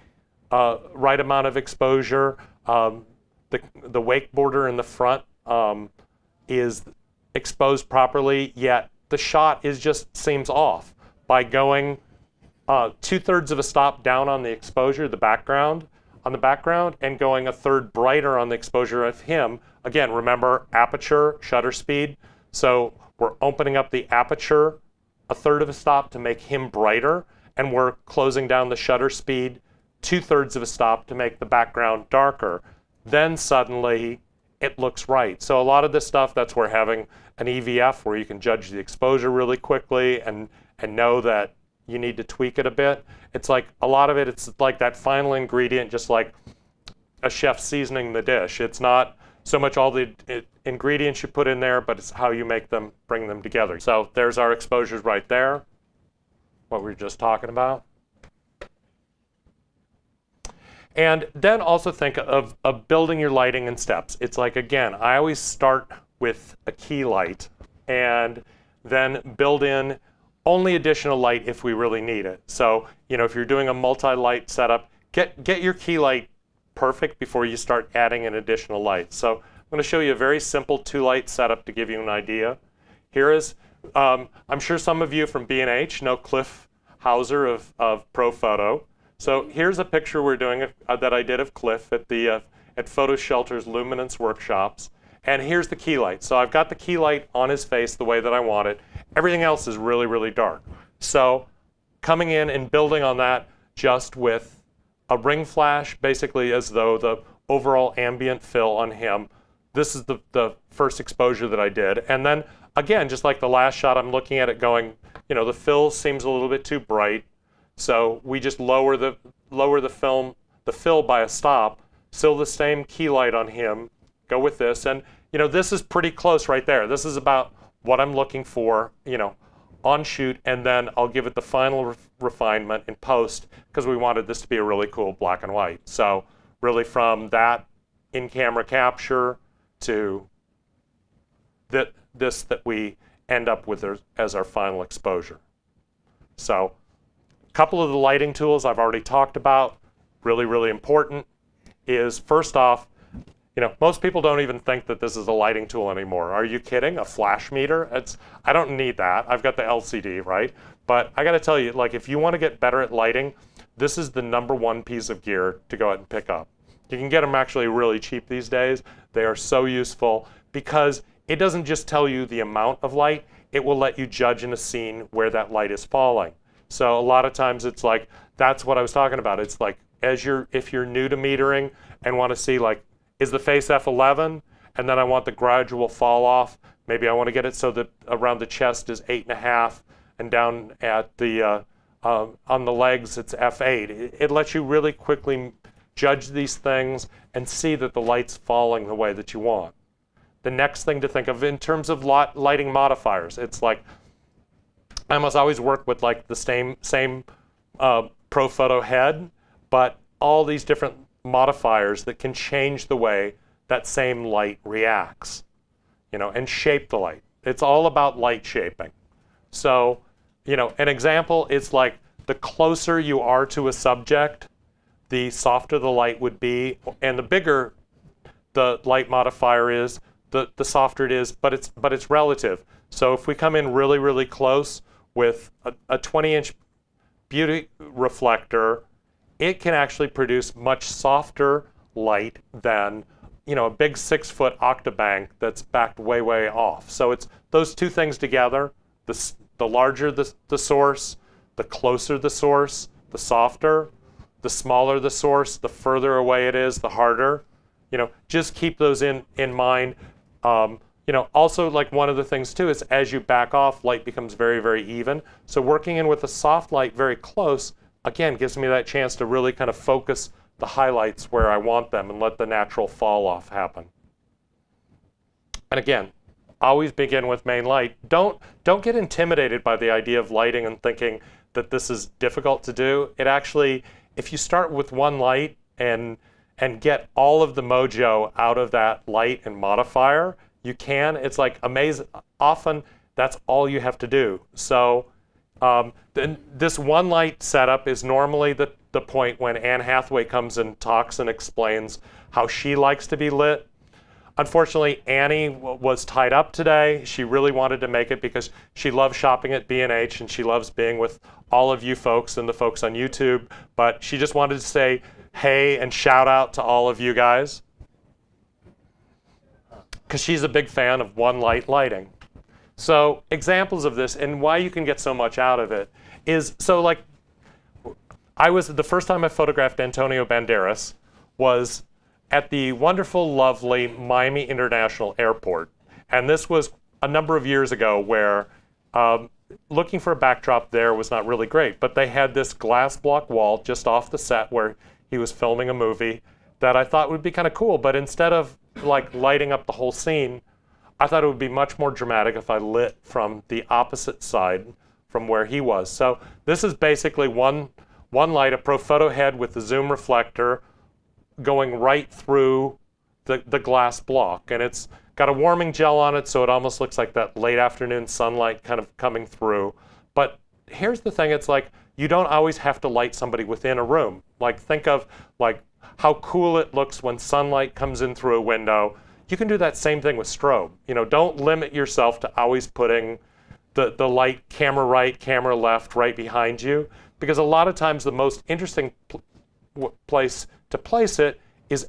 right amount of exposure. The wake border in the front is exposed properly, yet the shot just seems off. By going 2/3 of a stop down on the exposure, the background, and going 1/3 brighter on the exposure of him. Again, remember aperture, shutter speed. So we're opening up the aperture 1/3 of a stop to make him brighter, and we're closing down the shutter speed 2/3 of a stop to make the background darker. Then suddenly it looks right. So a lot of this stuff, that's where having an EVF where you can judge the exposure really quickly and know that you need to tweak it a bit. It's like a lot of it, it's like that final ingredient, just like a chef seasoning the dish. It's not so much all the ingredients you put in there, but it's how you make them, bring them together. So there's our exposures right there, what we were just talking about. And then also think of building your lighting in steps. It's like, again, I always start with a key light and then build in only additional light if we really need it. So, you know, if you're doing a multi-light setup, get your key light perfect before you start adding an additional light. So I'm going to show you a very simple 2-light setup to give you an idea. Here is, I'm sure some of you from B&H know Cliff Hauser of Pro Photo. So here's a picture we're doing that I did of Cliff at Photo Shelter's Luminance Workshops. And here's the key light. So I've got the key light on his face the way that I want it. Everything else is really, really dark. So coming in and building on that just with a ring flash, basically as though the overall ambient fill on him. This is the first exposure that I did. And then again, just like the last shot, I'm looking at it going, you know, the fill seems a little bit too bright. So we just lower the fill by a stop, still the same key light on him, go with this, and you know, this is pretty close right there. This is about what I'm looking for, you know, on shoot, and then I'll give it the final refinement in post, because we wanted this to be a really cool black and white. So really from that in-camera capture to this that we end up with as our final exposure. So a couple of the lighting tools I've already talked about, really, really important, is first off, you know, most people don't even think that this is a lighting tool anymore. Are you kidding? A flash meter? I don't need that. I've got the LCD, right? But I got to tell you, like, if you want to get better at lighting, this is the #1 piece of gear to go out and pick up. You can get them actually really cheap these days. They are so useful because it doesn't just tell you the amount of light, it will let you judge in a scene where that light is falling. So a lot of times it's like, that's what I was talking about. It's like, if you're new to metering and want to see, like, is the face F11, and then I want the gradual fall off. Maybe I want to get it so that around the chest is 8.5, and down at the On the legs, it's f8. It lets you really quickly judge these things and see that the light's falling the way that you want. The next thing to think of in terms of lighting modifiers, it's like I almost always work with like the same pro photo head, but all these different modifiers that can change the way that same light reacts, and shape the light. It's all about light shaping. So, an example is like the closer you are to a subject, the softer the light would be, and the bigger the light modifier is, the softer it is, but it's relative. So if we come in really, really close with a 20-inch beauty reflector, it can actually produce much softer light than a big 6-foot octabank that's backed way, way off. So it's those two things together. The larger the source, the closer the source, the softer. The smaller the source, the further away it is, the harder. Just keep those in mind. Also, like one of the things too is as you back off, light becomes very, very even. So working in with a soft light very close, again, gives me that chance to really kind of focus the highlights where I want them and let the natural fall off happen. And again, always begin with main light. Don't get intimidated by the idea of lighting and thinking that this is difficult to do. It actually, if you start with one light and get all of the mojo out of that light and modifier, you can. It's like amazing. Often that's all you have to do. So this one light setup is normally the point when Anne Hathaway comes and talks and explains how she likes to be lit. Unfortunately, Annie was tied up today. She really wanted to make it because she loves shopping at B&H and she loves being with all of you folks and the folks on YouTube. But she just wanted to say hey and shout out to all of you guys because she's a big fan of one light lighting. So examples of this and why you can get so much out of it is, so like the first time I photographed Antonio Banderas was at the wonderful, lovely Miami International Airport. And this was a number of years ago where looking for a backdrop there was not really great, but they had this glass block wall just off the set where he was filming a movie that I thought would be kind of cool. But instead of like lighting up the whole scene, I thought it would be much more dramatic if I lit from the opposite side from where he was. So this is basically one light, a Profoto head with the zoom reflector going right through the glass block. And it's got a warming gel on it, so it almost looks like that late afternoon sunlight kind of coming through. But here's the thing, it's like you don't always have to light somebody within a room. Like think of like how cool it looks when sunlight comes in through a window. You can do that same thing with strobe. Don't limit yourself to always putting the light camera right, camera left, right behind you, because a lot of times the most interesting place to place it is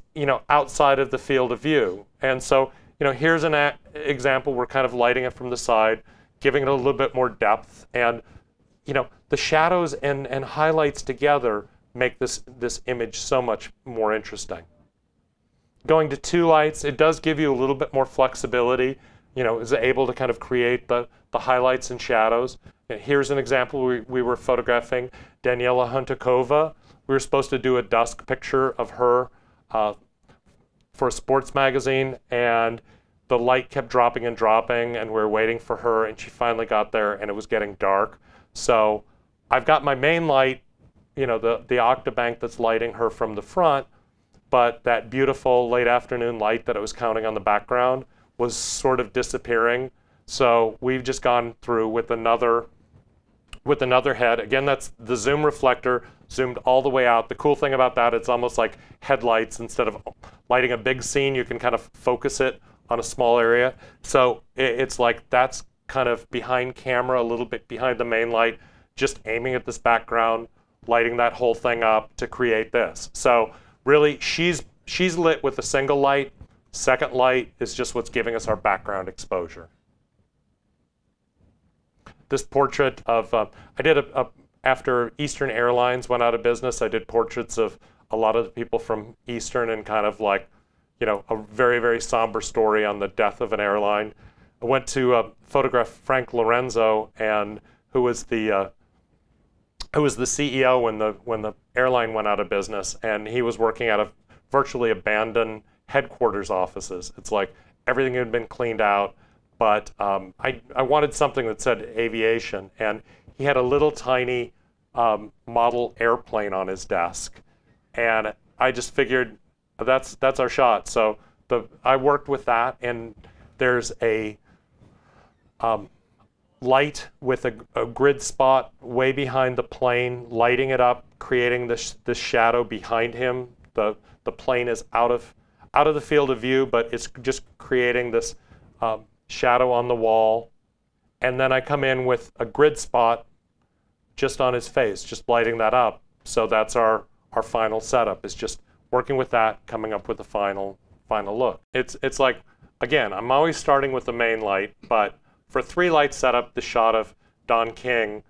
outside of the field of view. And so here's an example. We're kind of lighting it from the side, giving it a little bit more depth, and the shadows and highlights together make this image so much more interesting. Going to two lights, it does give you a little bit more flexibility, is able to kind of create the highlights and shadows. And here's an example. We were photographing Daniela Huntakova. We were supposed to do a dusk picture of her for a sports magazine, and the light kept dropping and dropping, and we were waiting for her, and she finally got there, and it was getting dark. So I've got my main light, the octabank that's lighting her from the front, but that beautiful late afternoon light that I was counting on the background was sort of disappearing. So we've just gone through with another head. Again, that's the zoom reflector zoomed all the way out. The cool thing about that, it's almost like headlights. Instead of lighting a big scene, you can kind of focus it on a small area. So it's like that's kind of behind camera, a little bit behind the main light, just aiming at this background, lighting that whole thing up to create this. So really, she's lit with a single light. Second light is just what's giving us our background exposure. This portrait of, I did after Eastern Airlines went out of business, I did portraits of a lot of the people from Eastern and kind of like, a very, very somber story on the death of an airline. I went to photograph Frank Lorenzo, and who was the who was the CEO when the airline went out of business, and he was working out of virtually abandoned headquarters offices. It's like everything had been cleaned out, but I wanted something that said aviation, and he had a little tiny model airplane on his desk, and I just figured that's our shot. So I worked with that, and there's a light with a grid spot way behind the plane, lighting it up, creating this shadow behind him. The plane is out of the field of view, but it's just creating this shadow on the wall. And then I come in with a grid spot just on his face, just lighting that up. So that's our final setup, is just working with that, coming up with the final look. It's like, again, I'm always starting with the main light, but for 3-light setup, the shot of Don King,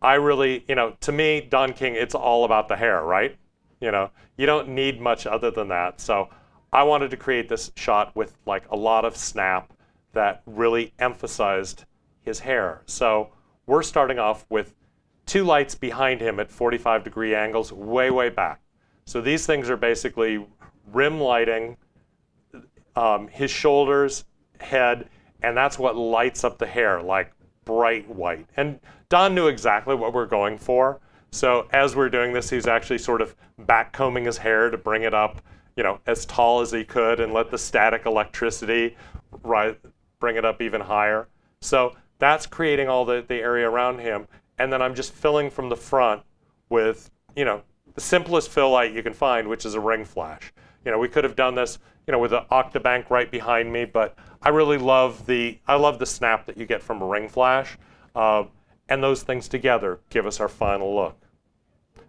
I really, to me, Don King, it's all about the hair, right? You don't need much other than that. So I wanted to create this shot with like a lot of snap that really emphasized his hair. So we're starting off with 2 lights behind him at 45-degree angles, way back. So these things are basically rim lighting his shoulders, head, and that's what lights up the hair, like bright white. And Don knew exactly what we're going for. So as we're doing this, he's actually sort of backcombing his hair to bring it up, as tall as he could, and let the static electricity bring it up even higher. So that's creating all the area around him. And then I'm just filling from the front with, the simplest fill light you can find, which is a ring flash. We could have done this, with an octabank right behind me, but I really love the snap that you get from a ring flash, and those things together give us our final look.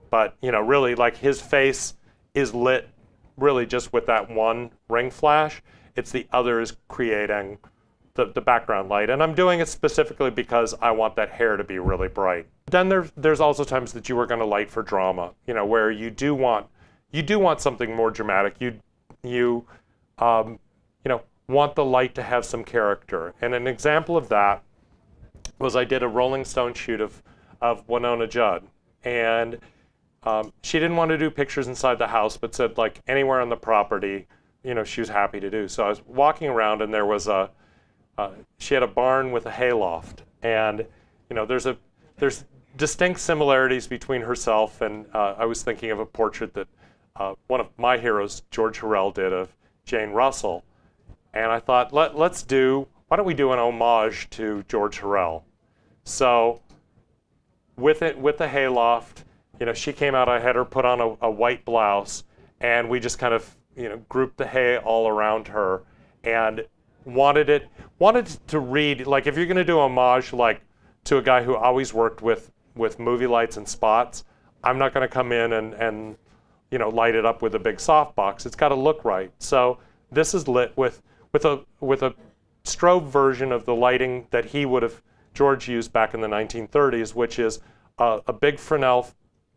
But really, like, his face is lit really just with that one ring flash. It's the others creating the background light, and I'm doing it specifically because I want that hair to be really bright. Then there's also times that you are going to light for drama, where you do want something more dramatic. You want the light to have some character. And an example of that was I did a Rolling Stone shoot of Winona Judd. And she didn't want to do pictures inside the house, but said, like, anywhere on the property, she was happy to do. So I was walking around, and there was she had a barn with a hayloft. And, there's distinct similarities between herself and I was thinking of a portrait that one of my heroes, George Hurrell, did of Jane Russell. And I thought, why don't we do an homage to George Hurrell? So with the hayloft, she came out, I had her put on a white blouse, and we just kind of, grouped the hay all around her, and wanted it to read, like, if you're going to do homage, like, to a guy who always worked with movie lights and spots, I'm not going to come in and light it up with a big softbox. It's got to look right. So this is lit with a strobe version of the lighting that George used back in the 1930s, which is a big Fresnel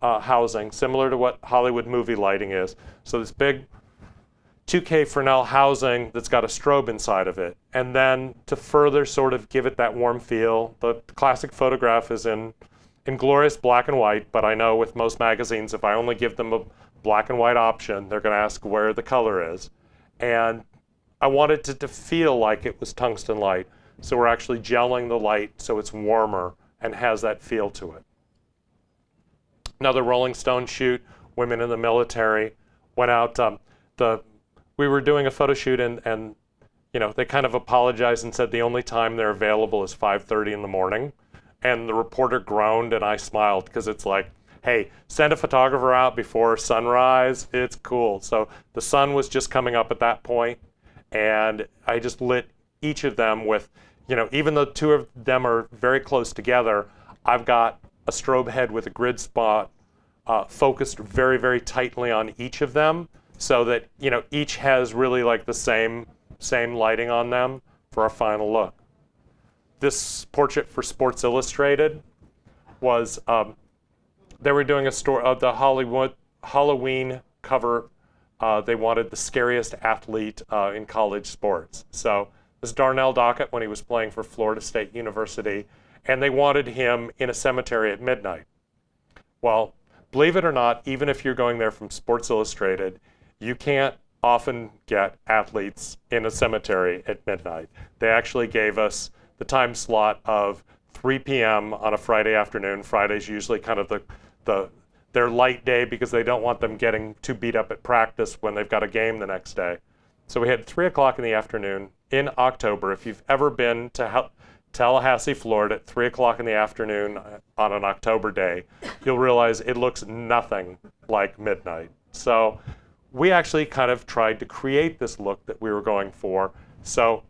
housing, similar to what Hollywood movie lighting is. So this big 2K Fresnel housing that's got a strobe inside of it. And then to further sort of give it that warm feel, the classic photograph is in glorious black and white, but I know with most magazines, if I only give them a black and white option, they're going to ask where the color is. And I wanted it to feel like it was tungsten light. So we're actually gelling the light so it's warmer and has that feel to it. Another Rolling Stone shoot, women in the military, went out, we were doing a photo shoot, and they kind of apologized and said the only time they're available is 5:30 in the morning. And the reporter groaned, and I smiled, because it's like, hey, send a photographer out before sunrise. It's cool. So the sun was just coming up at that point, and I just lit each of them with, even though 2 of them are very close together, I've got a strobe head with a grid spot focused very, very tightly on each of them, so that each has really like the same lighting on them for our final look. This portrait for Sports Illustrated was they were doing a story of the Halloween cover. They wanted the scariest athlete in college sports. So this is Darnell Dockett when he was playing for Florida State University, and they wanted him in a cemetery at midnight. Well, believe it or not, even if you're going there from Sports Illustrated, you can't often get athletes in a cemetery at midnight. They actually gave us the time slot of 3 p.m. on a Friday afternoon. Friday's usually kind of their light day because they don't want them getting too beat up at practice when they've got a game the next day. So we had 3 o'clock in the afternoon in October. If you've ever been to Tallahassee, Florida at 3 o'clock in the afternoon on an October day, you'll realize it looks nothing like midnight. So we actually kind of tried to create this look that we were going for. So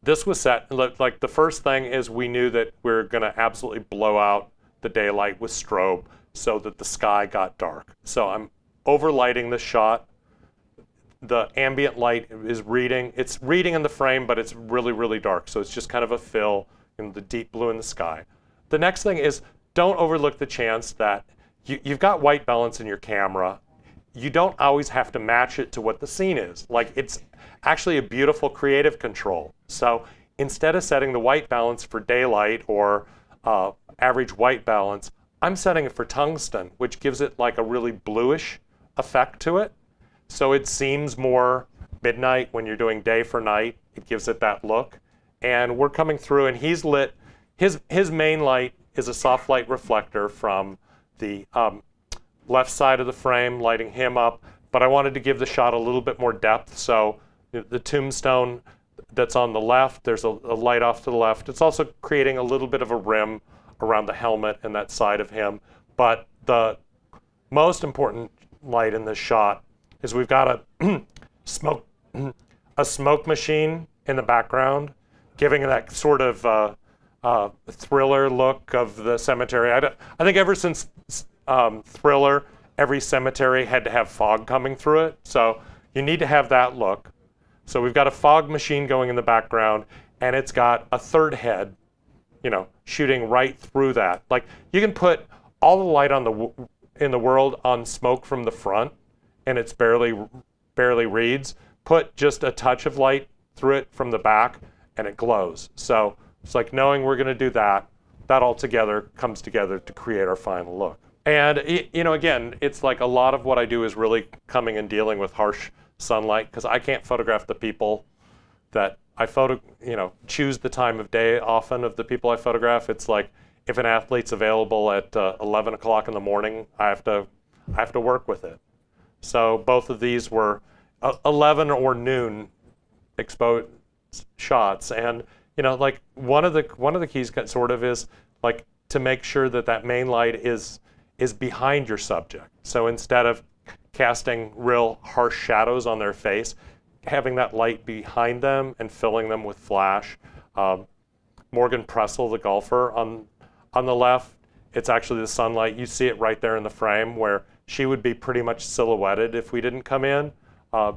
this was set, like the first thing is we knew that we were gonna absolutely blow out the daylight with strobe so that the sky got dark. So I'm overlighting the shot. The ambient light is reading. It's reading in the frame, but it's really, really dark. So it's just kind of a fill in the deep blue in the sky. The next thing is don't overlook the chance that you've got white balance in your camera. You don't always have to match it to what the scene is. Like it's actually a beautiful creative control. So instead of setting the white balance for daylight or average white balance, I'm setting it for tungsten, which gives it like a really bluish effect to it. So it seems more midnight when you're doing day for night. It gives it that look. And we're coming through and he's lit, his main light is a soft light reflector from the left side of the frame, lighting him up. But I wanted to give the shot a little bit more depth. So the tombstone that's on the left, there's a light off to the left. It's also creating a little bit of a rim around the helmet and that side of him. But the most important light in this shot is we've got a smoke machine in the background, giving that sort of thriller look of the cemetery. I think ever since Thriller, every cemetery had to have fog coming through it. So you need to have that look. So we've got a fog machine going in the background, and it's got a third head, you know, shooting right through that. Like you can put all the light on in the world on smoke from the front, and it's barely reads. Put just a touch of light through it from the back, and it glows. So it's like knowing we're going to do that. That all together comes together to create our final look. And you know, again, it's like a lot of what I do is really coming and dealing with harsh sunlight because I can't photograph the people that I choose the time of day often of the people I photograph. It's like if an athlete's available at 11 o'clock in the morning, I have to work with it. So both of these were 11 or noon exposed shots, and you know, like one of the keys sort of is like to make sure that that main light is behind your subject. So instead of casting real harsh shadows on their face, having that light behind them and filling them with flash. Morgan Pressel, the golfer, on the left, it's actually the sunlight. You see it right there in the frame where she would be pretty much silhouetted if we didn't come in.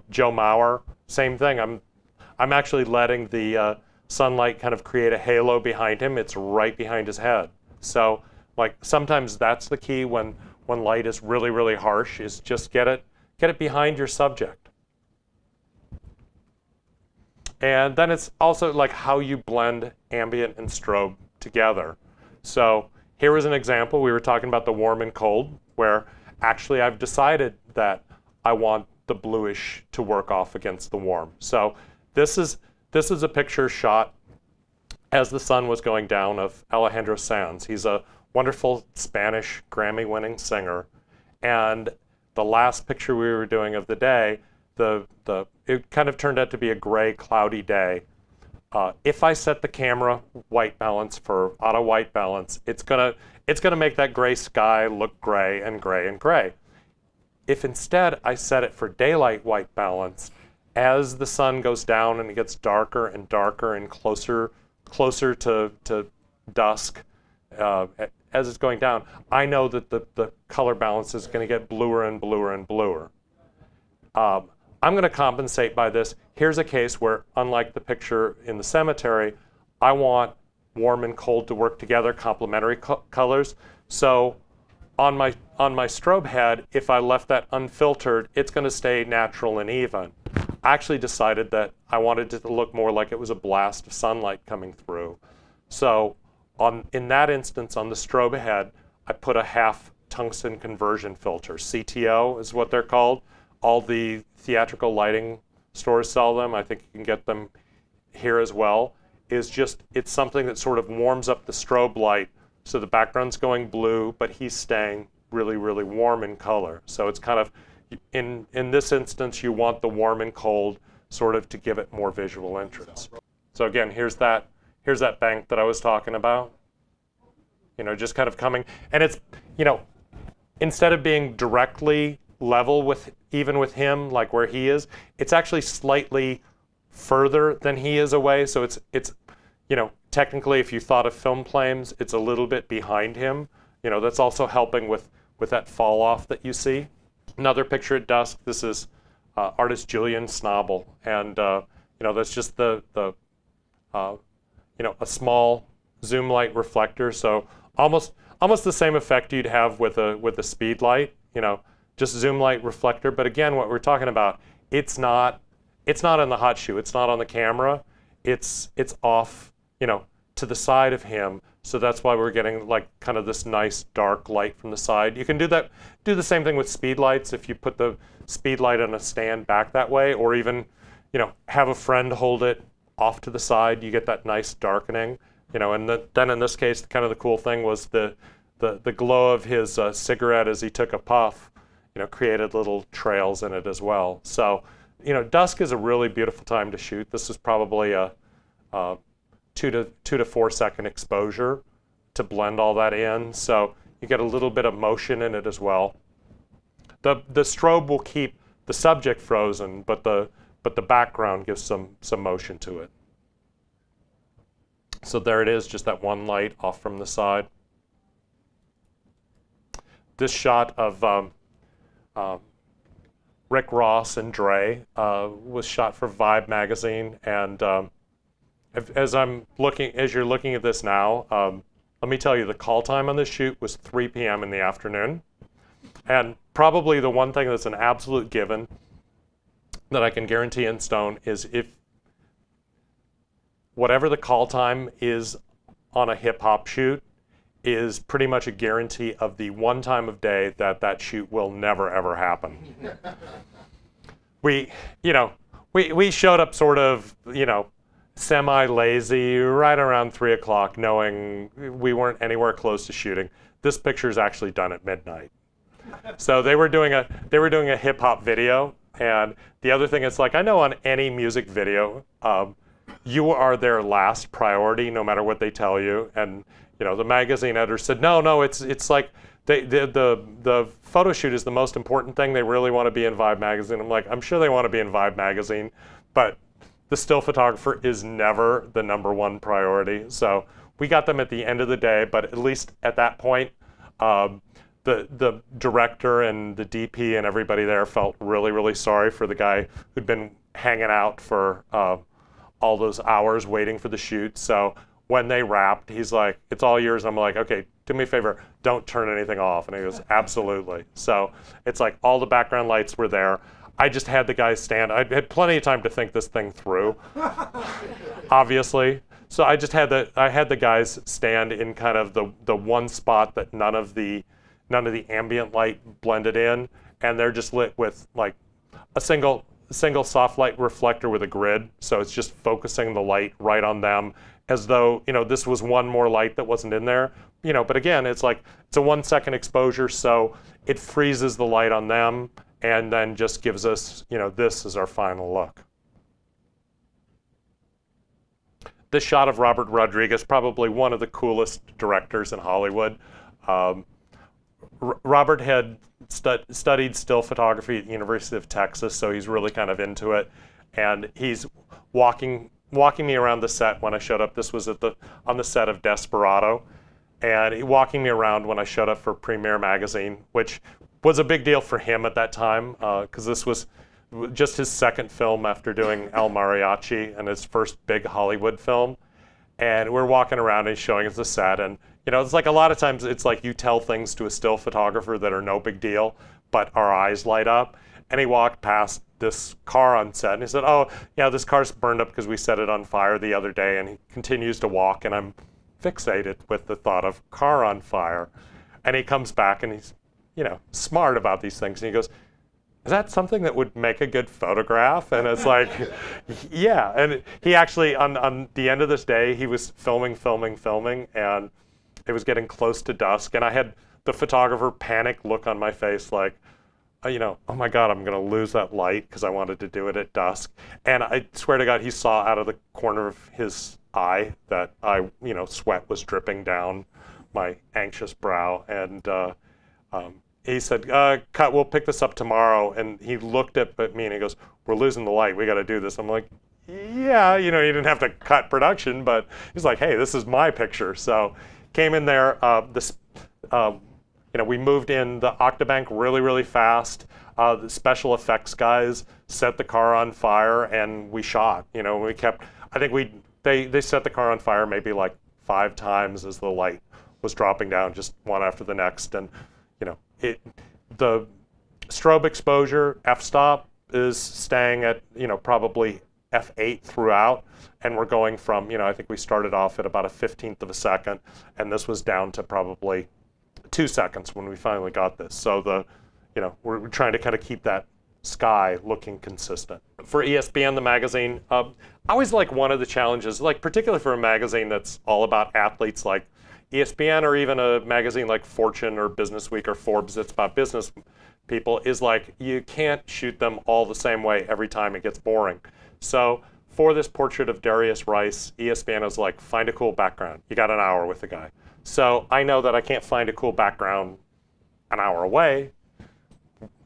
Joe Mauer, same thing. I'm actually letting the sunlight kind of create a halo behind him. It's right behind his head. So like sometimes that's the key when light is really, really harsh, is just get it behind your subject. And then it's also like how you blend ambient and strobe together. So here is an example. We were talking about the warm and cold, where actually I've decided that I want the bluish to work off against the warm. So this is a picture shot as the sun was going down of Alejandro Sanz. He's a wonderful Spanish Grammy-winning singer. And the last picture we were doing of the day, it kind of turned out to be a gray, cloudy day. If I set the camera white balance for auto white balance, it's gonna make that gray sky look gray and gray and gray. If instead I set it for daylight white balance, as the sun goes down and it gets darker and darker and closer to dusk, as it's going down, I know that the color balance is going to get bluer and bluer and bluer. I'm going to compensate by this. Here's a case where, unlike the picture in the cemetery, I want warm and cold to work together, complementary colors. So on my strobe head, if I left that unfiltered, it's going to stay natural and even. I actually decided that I wanted it to look more like it was a blast of sunlight coming through. So in that instance, on the strobe head, I put a half tungsten conversion filter. CTO is what they're called. All the theatrical lighting stores sell them. I think you can get them here as well. It's something that sort of warms up the strobe light, so the background's going blue, but he's staying really, really warm in color. So it's kind of, in this instance, you want the warm and cold sort of to give it more visual interest. So again, here's that bank that I was talking about. You know, just kind of coming, and it's, you know, instead of being directly level with, even with him, like where he is, it's actually slightly further than he is away. So it's, you know, technically, if you thought of film planes, it's a little bit behind him. You know, that's also helping with that fall off that you see. Another picture at dusk. This is artist Julian Snobble, and you know, that's just the you know, a small zoom light reflector. So almost the same effect you'd have with a speed light. You know, just zoom light reflector. But again, what we're talking about, it's not in the hot shoe. It's not on the camera. It's off, you know, to the side of him. So that's why we're getting like kind of this nice dark light from the side. You can do the same thing with speed lights if you put the speed light on a stand back that way, or even, you know, have a friend hold it off to the side. You get that nice darkening, you know. And then in this case, kind of the cool thing was the glow of his cigarette as he took a puff, you know, created little trails in it as well. So, you know, dusk is a really beautiful time to shoot. This is probably a 2 to 4 second exposure to blend all that in. So you get a little bit of motion in it as well. The strobe will keep the subject frozen, but the background gives some motion to it. So there it is, just that one light off from the side. This shot of Rick Ross and Dre was shot for Vibe magazine, and as you're looking at this now, let me tell you, the call time on this shoot was 3 p.m. in the afternoon. And probably the one thing that's an absolute given that I can guarantee in stone is if whatever the call time is on a hip hop shoot is pretty much a guarantee of the one time of day that shoot will never ever happen. We showed up sort of, you know, semi-lazy right around 3 o'clock, knowing we weren't anywhere close to shooting. This picture is actually done at midnight. So they were doing a hip hop video, and the other thing is, like, I know on any music video, you are their last priority, no matter what they tell you. And you know, the magazine editor said, no, it's like the photo shoot is the most important thing. They really want to be in Vibe magazine. I'm like, I'm sure they want to be in Vibe magazine, but the still photographer is never the #1 priority. So we got them at the end of the day, but at least at that point, the director and the DP and everybody there felt really, really sorry for the guy who'd been hanging out for all those hours waiting for the shoot. So when they wrapped, he's like, it's all yours. I'm like, okay, do me a favor, don't turn anything off. And he goes, absolutely. So it's like all the background lights were there. I just had the guys stand. I had plenty of time to think this thing through, obviously. So I just had the guys stand in kind of the one spot that none of the ambient light blended in, and they're just lit with like a single soft light reflector with a grid. So it's just focusing the light right on them, as though, you know, this was one more light that wasn't in there. You know, but again, it's like it's a 1 second exposure, so it freezes the light on them, and then just gives us, you know, this is our final look. This shot of Robert Rodriguez, probably one of the coolest directors in Hollywood. Robert had studied still photography at the University of Texas, so he's really kind of into it. And he's walking me around the set when I showed up. This was on the set of Desperado. And he walking me around when I showed up for Premiere Magazine, which was a big deal for him at that time, because this was just his second film after doing El Mariachi and his first big Hollywood film. And we're walking around and he's showing us the set. And you know, it's like a lot of times it's like you tell things to a still photographer that are no big deal, but our eyes light up. And he walked past this car on set and he said, oh yeah, this car's burned up because we set it on fire the other day. And he continues to walk, and I'm fixated with the thought of car on fire. And he comes back and he's, you know, smart about these things. And he goes, is that something that would make a good photograph? And it's like, yeah. And he actually, on the end of this day, he was filming, and it was getting close to dusk. And I had the photographer panic look on my face like, you know, oh my God, I'm going to lose that light because I wanted to do it at dusk. And I swear to God, he saw out of the corner of his eye that you know, sweat was dripping down my anxious brow. And he said, cut, we'll pick this up tomorrow. And he looked at me and he goes, we're losing the light. We got to do this. I'm like, yeah, you know, you didn't have to cut production, but he's like, hey, this is my picture. So came in there, you know, we moved in the Octobank really, really fast. The special effects guys set the car on fire and we shot. You know, we kept, I think they set the car on fire maybe like 5 times as the light was dropping down, just one after the next. And, you know, the strobe exposure, f-stop, is staying at, you know, probably f8 throughout. And we're going from, you know, I think we started off at about a 15th of a second, and this was down to probably 2 seconds when we finally got this. So you know, we're trying to kind of keep that sky looking consistent. For ESPN, the magazine, I always like one of the challenges, like particularly for a magazine that's all about athletes like ESPN, or even a magazine like Fortune or Business Week or Forbes that's about business people, is like you can't shoot them all the same way every time. It gets boring. So for this portrait of Darius Rice, ESPN is like, find a cool background. You got an hour with the guy. So I know that I can't find a cool background an hour away.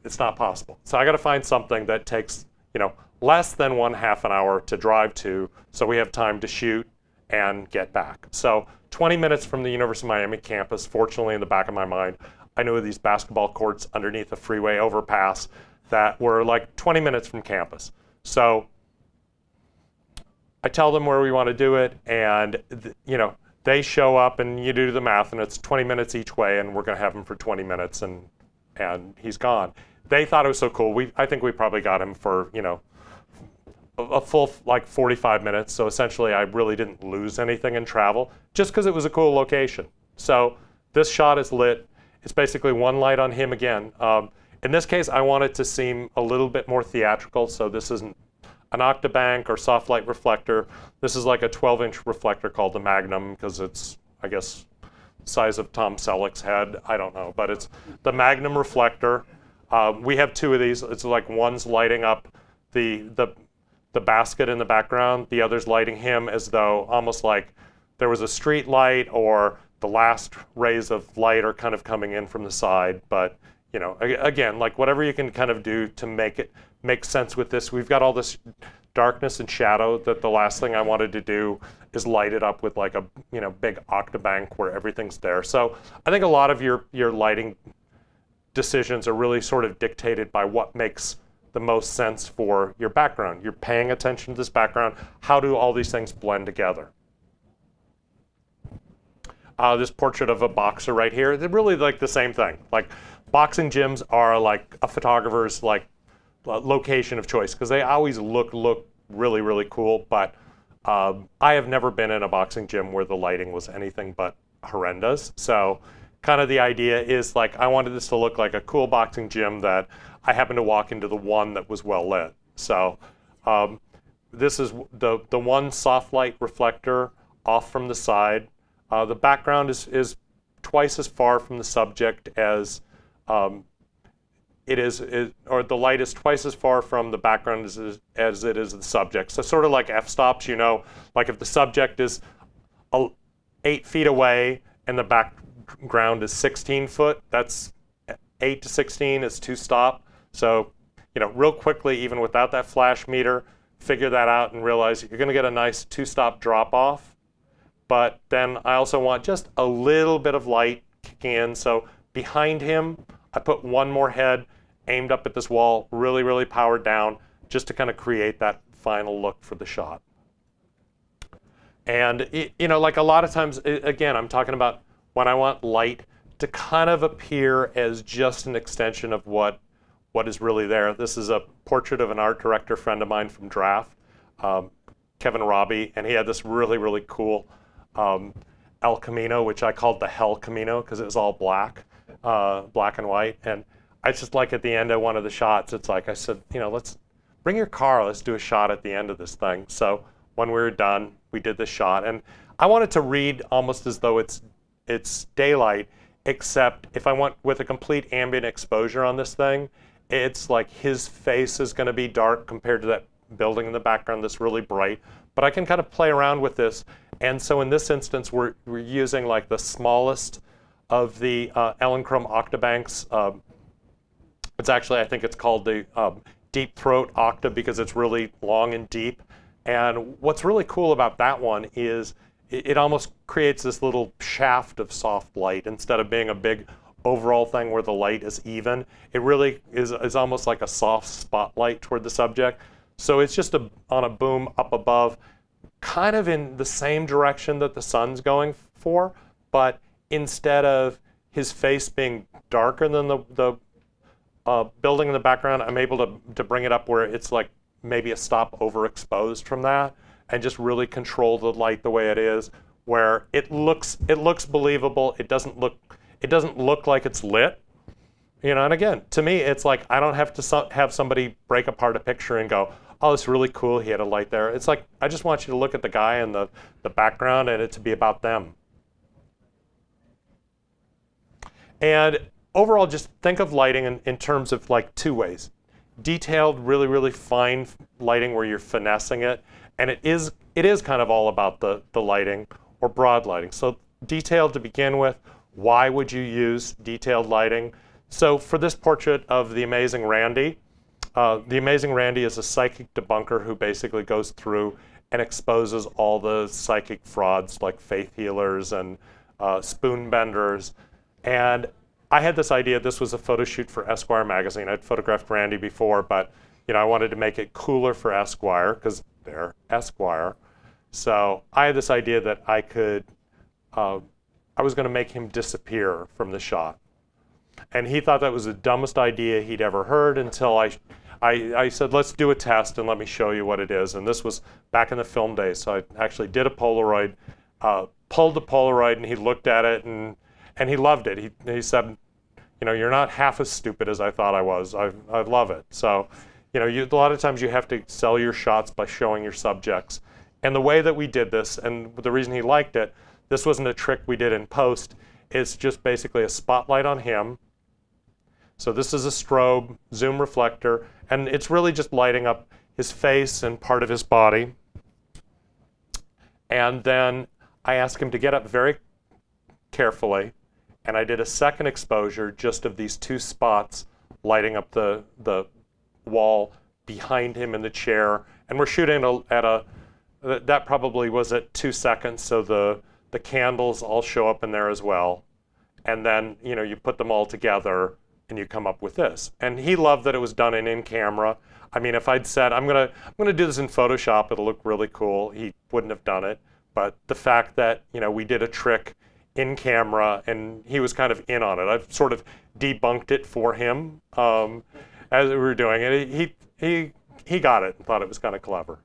It's not possible. So I got to find something that takes, you know, less than 1/2 an hour to drive to, so we have time to shoot and get back. So 20 minutes from the University of Miami campus, fortunately in the back of my mind, I knew these basketball courts underneath a freeway overpass that were like 20 minutes from campus. So I tell them where we want to do it, and you know, they show up and you do the math and it's 20 minutes each way, and we're going to have him for 20 minutes and he's gone. They thought it was so cool. I think we probably got him for, you know, a full like 45 minutes. So essentially I really didn't lose anything in travel just because it was a cool location. So this shot is lit. It's basically one light on him again. In this case, I want it to seem a little bit more theatrical. So this isn't an Octobank or soft light reflector. This is like a 12-inch reflector called the Magnum, because it's, I guess, size of Tom Selleck's head. I don't know, but it's the Magnum reflector. We have 2 of these. It's like one's lighting up the basket in the background. The other's lighting him as though almost like there was a street light, or the last rays of light are kind of coming in from the side. But, you know, again, like whatever you can kind of do to make it make sense with this. We've got all this darkness and shadow that the last thing I wanted to do is light it up with like a, you know, big Octobank where everything's there. So I think a lot of your lighting decisions are really sort of dictated by what makes the most sense for your background. You're paying attention to this background. How do all these things blend together? This portrait of a boxer right here, they're really like the same thing. Like boxing gyms are like a photographer's like location of choice, because they always look really, really cool. But I have never been in a boxing gym where the lighting was anything but horrendous. So kind of the idea is like, I wanted this to look like a cool boxing gym that I happened to walk into the one that was well lit. So this is the one soft light reflector off from the side. The background is twice as far from the subject as or the light is twice as far from the background as it is the subject. So sort of like f-stops, you know, like if the subject is 8 feet away and the background is 16 foot, that's 8 to 16 is 2 stop. So, you know, real quickly, even without that flash meter, figure that out and realize you're going to get a nice 2-stop drop off. But then I also want just a little bit of light kicking in. So behind him, I put one more head aimed up at this wall, really, really powered down, just to kind of create that final look for the shot. And, you know, like a lot of times, again, I'm talking about when I want light to kind of appear as just an extension of what is really there. This is a portrait of an art director friend of mine from Draft, Kevin Robbie, and he had this really, really cool El Camino, which I called the Hell Camino because it was all black. black and white. And I just like at the end of one of the shots, it's like I said, you know, let's bring your car, let's do a shot at the end of this thing. So when we were done, we did the shot. And I want it to read almost as though it's daylight, except if I want with a complete ambient exposure on this thing, it's like his face is going to be dark compared to that building in the background that's really bright. But I can kind of play around with this. And so in this instance, we're using like the smallest of the Elinchrom octabanks. It's actually, I think it's called the Deep Throat Octa because it's really long and deep. And what's really cool about that one is it almost creates this little shaft of soft light instead of being a big overall thing where the light is even. It really is almost like a soft spotlight toward the subject. So it's just on a boom up above, kind of in the same direction that the sun's going for, but instead of his face being darker than the building in the background, I'm able to bring it up where it's like maybe a stop overexposed from that and just really control the light the way it is, where it looks believable. It doesn't look like it's lit. You know, and again, to me, it's like I don't have to have somebody break apart a picture and go, oh, it's really cool, he had a light there. It's like, I just want you to look at the guy in the background and it to be about them. And overall, just think of lighting in terms of like two ways. Detailed, really, really fine lighting where you're finessing it. And it is kind of all about the lighting or broad lighting. So detailed to begin with, why would you use detailed lighting? So for this portrait of the amazing Randy, the amazing Randy is a psychic debunker who basically goes through and exposes all the psychic frauds like faith healers and spoon benders. And I had this idea, this was a photo shoot for Esquire magazine. I'd photographed Randy before, but you know, I wanted to make it cooler for Esquire because they're Esquire. So I had this idea that I was going to make him disappear from the shot. And he thought that was the dumbest idea he'd ever heard until I said, let's do a test and let me show you what it is. And this was back in the film days. So I actually did a Polaroid, pulled the Polaroid, and he looked at it and he loved it. He said, you know, you're not half as stupid as I thought I was. I love it. So, you know, a lot of times you have to sell your shots by showing your subjects. And the way that we did this, and the reason he liked it, this wasn't a trick we did in post. It's just basically a spotlight on him. So this is a strobe, zoom reflector, and it's really just lighting up his face and part of his body. And then I asked him to get up very carefully, and I did a second exposure just of these two spots lighting up the wall behind him in the chair. And we're shooting that probably was at 2 seconds, so the candles all show up in there as well. And then, you know, you put them all together and you come up with this. And he loved that it was done in camera. I mean, if I'd said, I'm gonna do this in Photoshop, it'll look really cool, he wouldn't have done it. But the fact that, you know, we did a trick in camera and he was kind of in on it. I've sort of debunked it for him as we were doing it. He got it and thought it was kind of clever.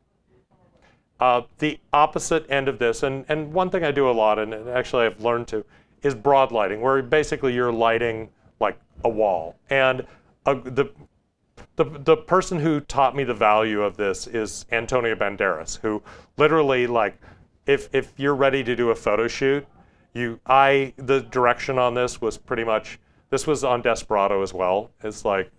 The opposite end of this, and one thing I do a lot, and actually I've learned to, is broad lighting, where basically you're lighting like a wall. And the person who taught me the value of this is Antonio Banderas, who literally, like, if you're ready to do a photo shoot, the direction on this was pretty much, this was on Desperado as well. It's like,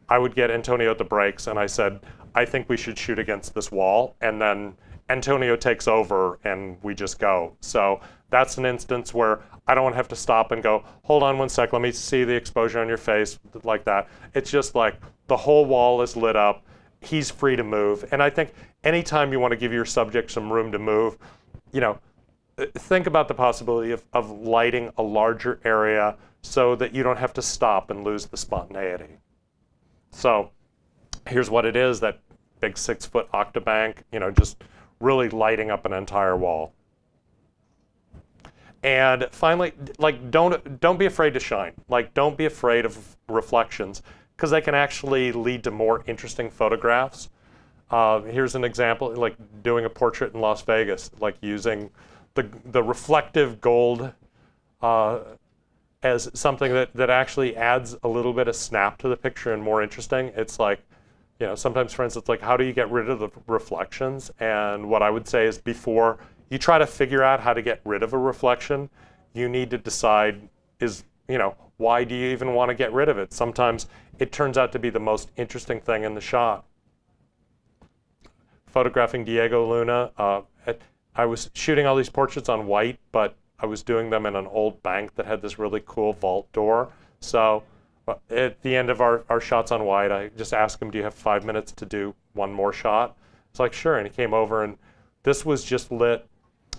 I would get Antonio at the breaks and I said, I think we should shoot against this wall, and then Antonio takes over and we just go. So that's an instance where I don't have to stop and go, hold on one sec, let me see the exposure on your face, like that. It's just like the whole wall is lit up, he's free to move. And I think anytime you want to give your subject some room to move, you know, think about the possibility of lighting a larger area so that you don't have to stop and lose the spontaneity. So here's what it is, that big 6-foot octabank, you know, just really lighting up an entire wall. And finally, like, don't be afraid to shine. Like, don't be afraid of reflections, because they can actually lead to more interesting photographs. Here's an example, like doing a portrait in Las Vegas, like using the reflective gold as something that actually adds a little bit of snap to the picture and more interesting. It's like, you know, sometimes, for instance, like, how do you get rid of the reflections? And what I would say is, before you try to figure out how to get rid of a reflection, you need to decide, you know, why do you even want to get rid of it? Sometimes it turns out to be the most interesting thing in the shot. Photographing Diego Luna, I was shooting all these portraits on white, but I was doing them in an old bank that had this really cool vault door. So at the end of our shots on white, I just asked him, do you have 5 minutes to do one more shot? It's like, sure. And he came over, and this was just lit.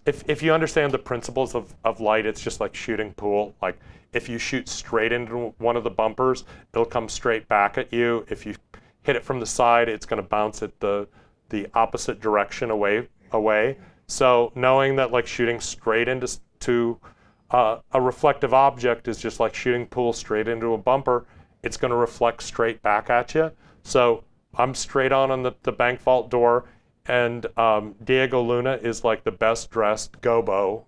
If you understand the principles of light, it's just like shooting pool. Like, if you shoot straight into one of the bumpers, it'll come straight back at you. If you hit it from the side, it's going to bounce at the opposite direction away. So knowing that, like, shooting straight into a reflective object is just like shooting pool straight into a bumper, it's going to reflect straight back at you. So I'm straight on the bank vault door, and Diego Luna is like the best dressed gobo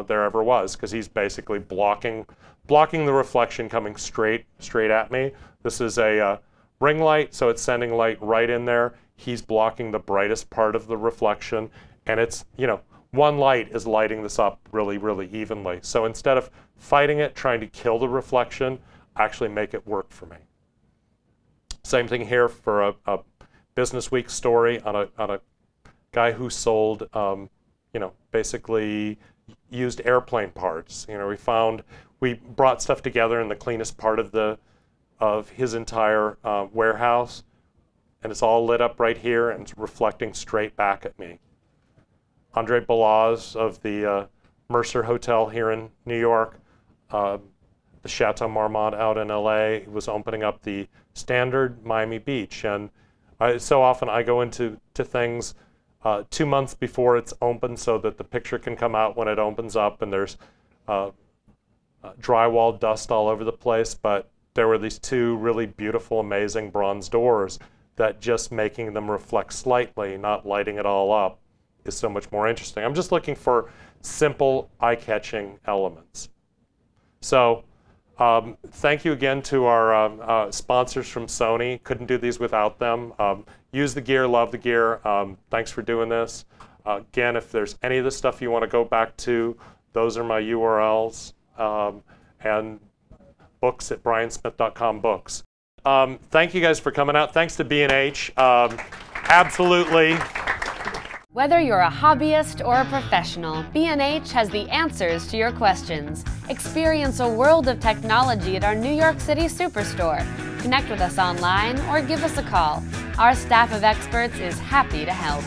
there ever was, because he's basically blocking the reflection coming straight at me. This is a ring light, so it's sending light right in there. He's blocking the brightest part of the reflection, and it's, you know, one light is lighting this up really, really evenly. So instead of fighting it, trying to kill the reflection, actually make it work for me. Same thing here for a Business Week story on a guy who sold, you know, basically used airplane parts. You know, we brought stuff together in the cleanest part of his entire warehouse, and it's all lit up right here, and it's reflecting straight back at me. Andre Balaz of the Mercer Hotel here in New York, the Chateau Marmont out in LA, was opening up the Standard Miami Beach. And so often I go into things 2 months before it's open so that the picture can come out when it opens up, and there's drywall dust all over the place. But there were these two really beautiful, amazing bronze doors that just making them reflect slightly, not lighting it all up, is so much more interesting. I'm just looking for simple, eye-catching elements. So thank you again to our sponsors from Sony. Couldn't do these without them. Use the gear, love the gear. Thanks for doing this. Again, if there's any of the stuff you want to go back to, those are my URLs. And books at briansmith.com books. Thank you guys for coming out. Thanks to B&H. Absolutely. Whether you're a hobbyist or a professional, B&H has the answers to your questions. Experience a world of technology at our New York City Superstore. Connect with us online or give us a call. Our staff of experts is happy to help.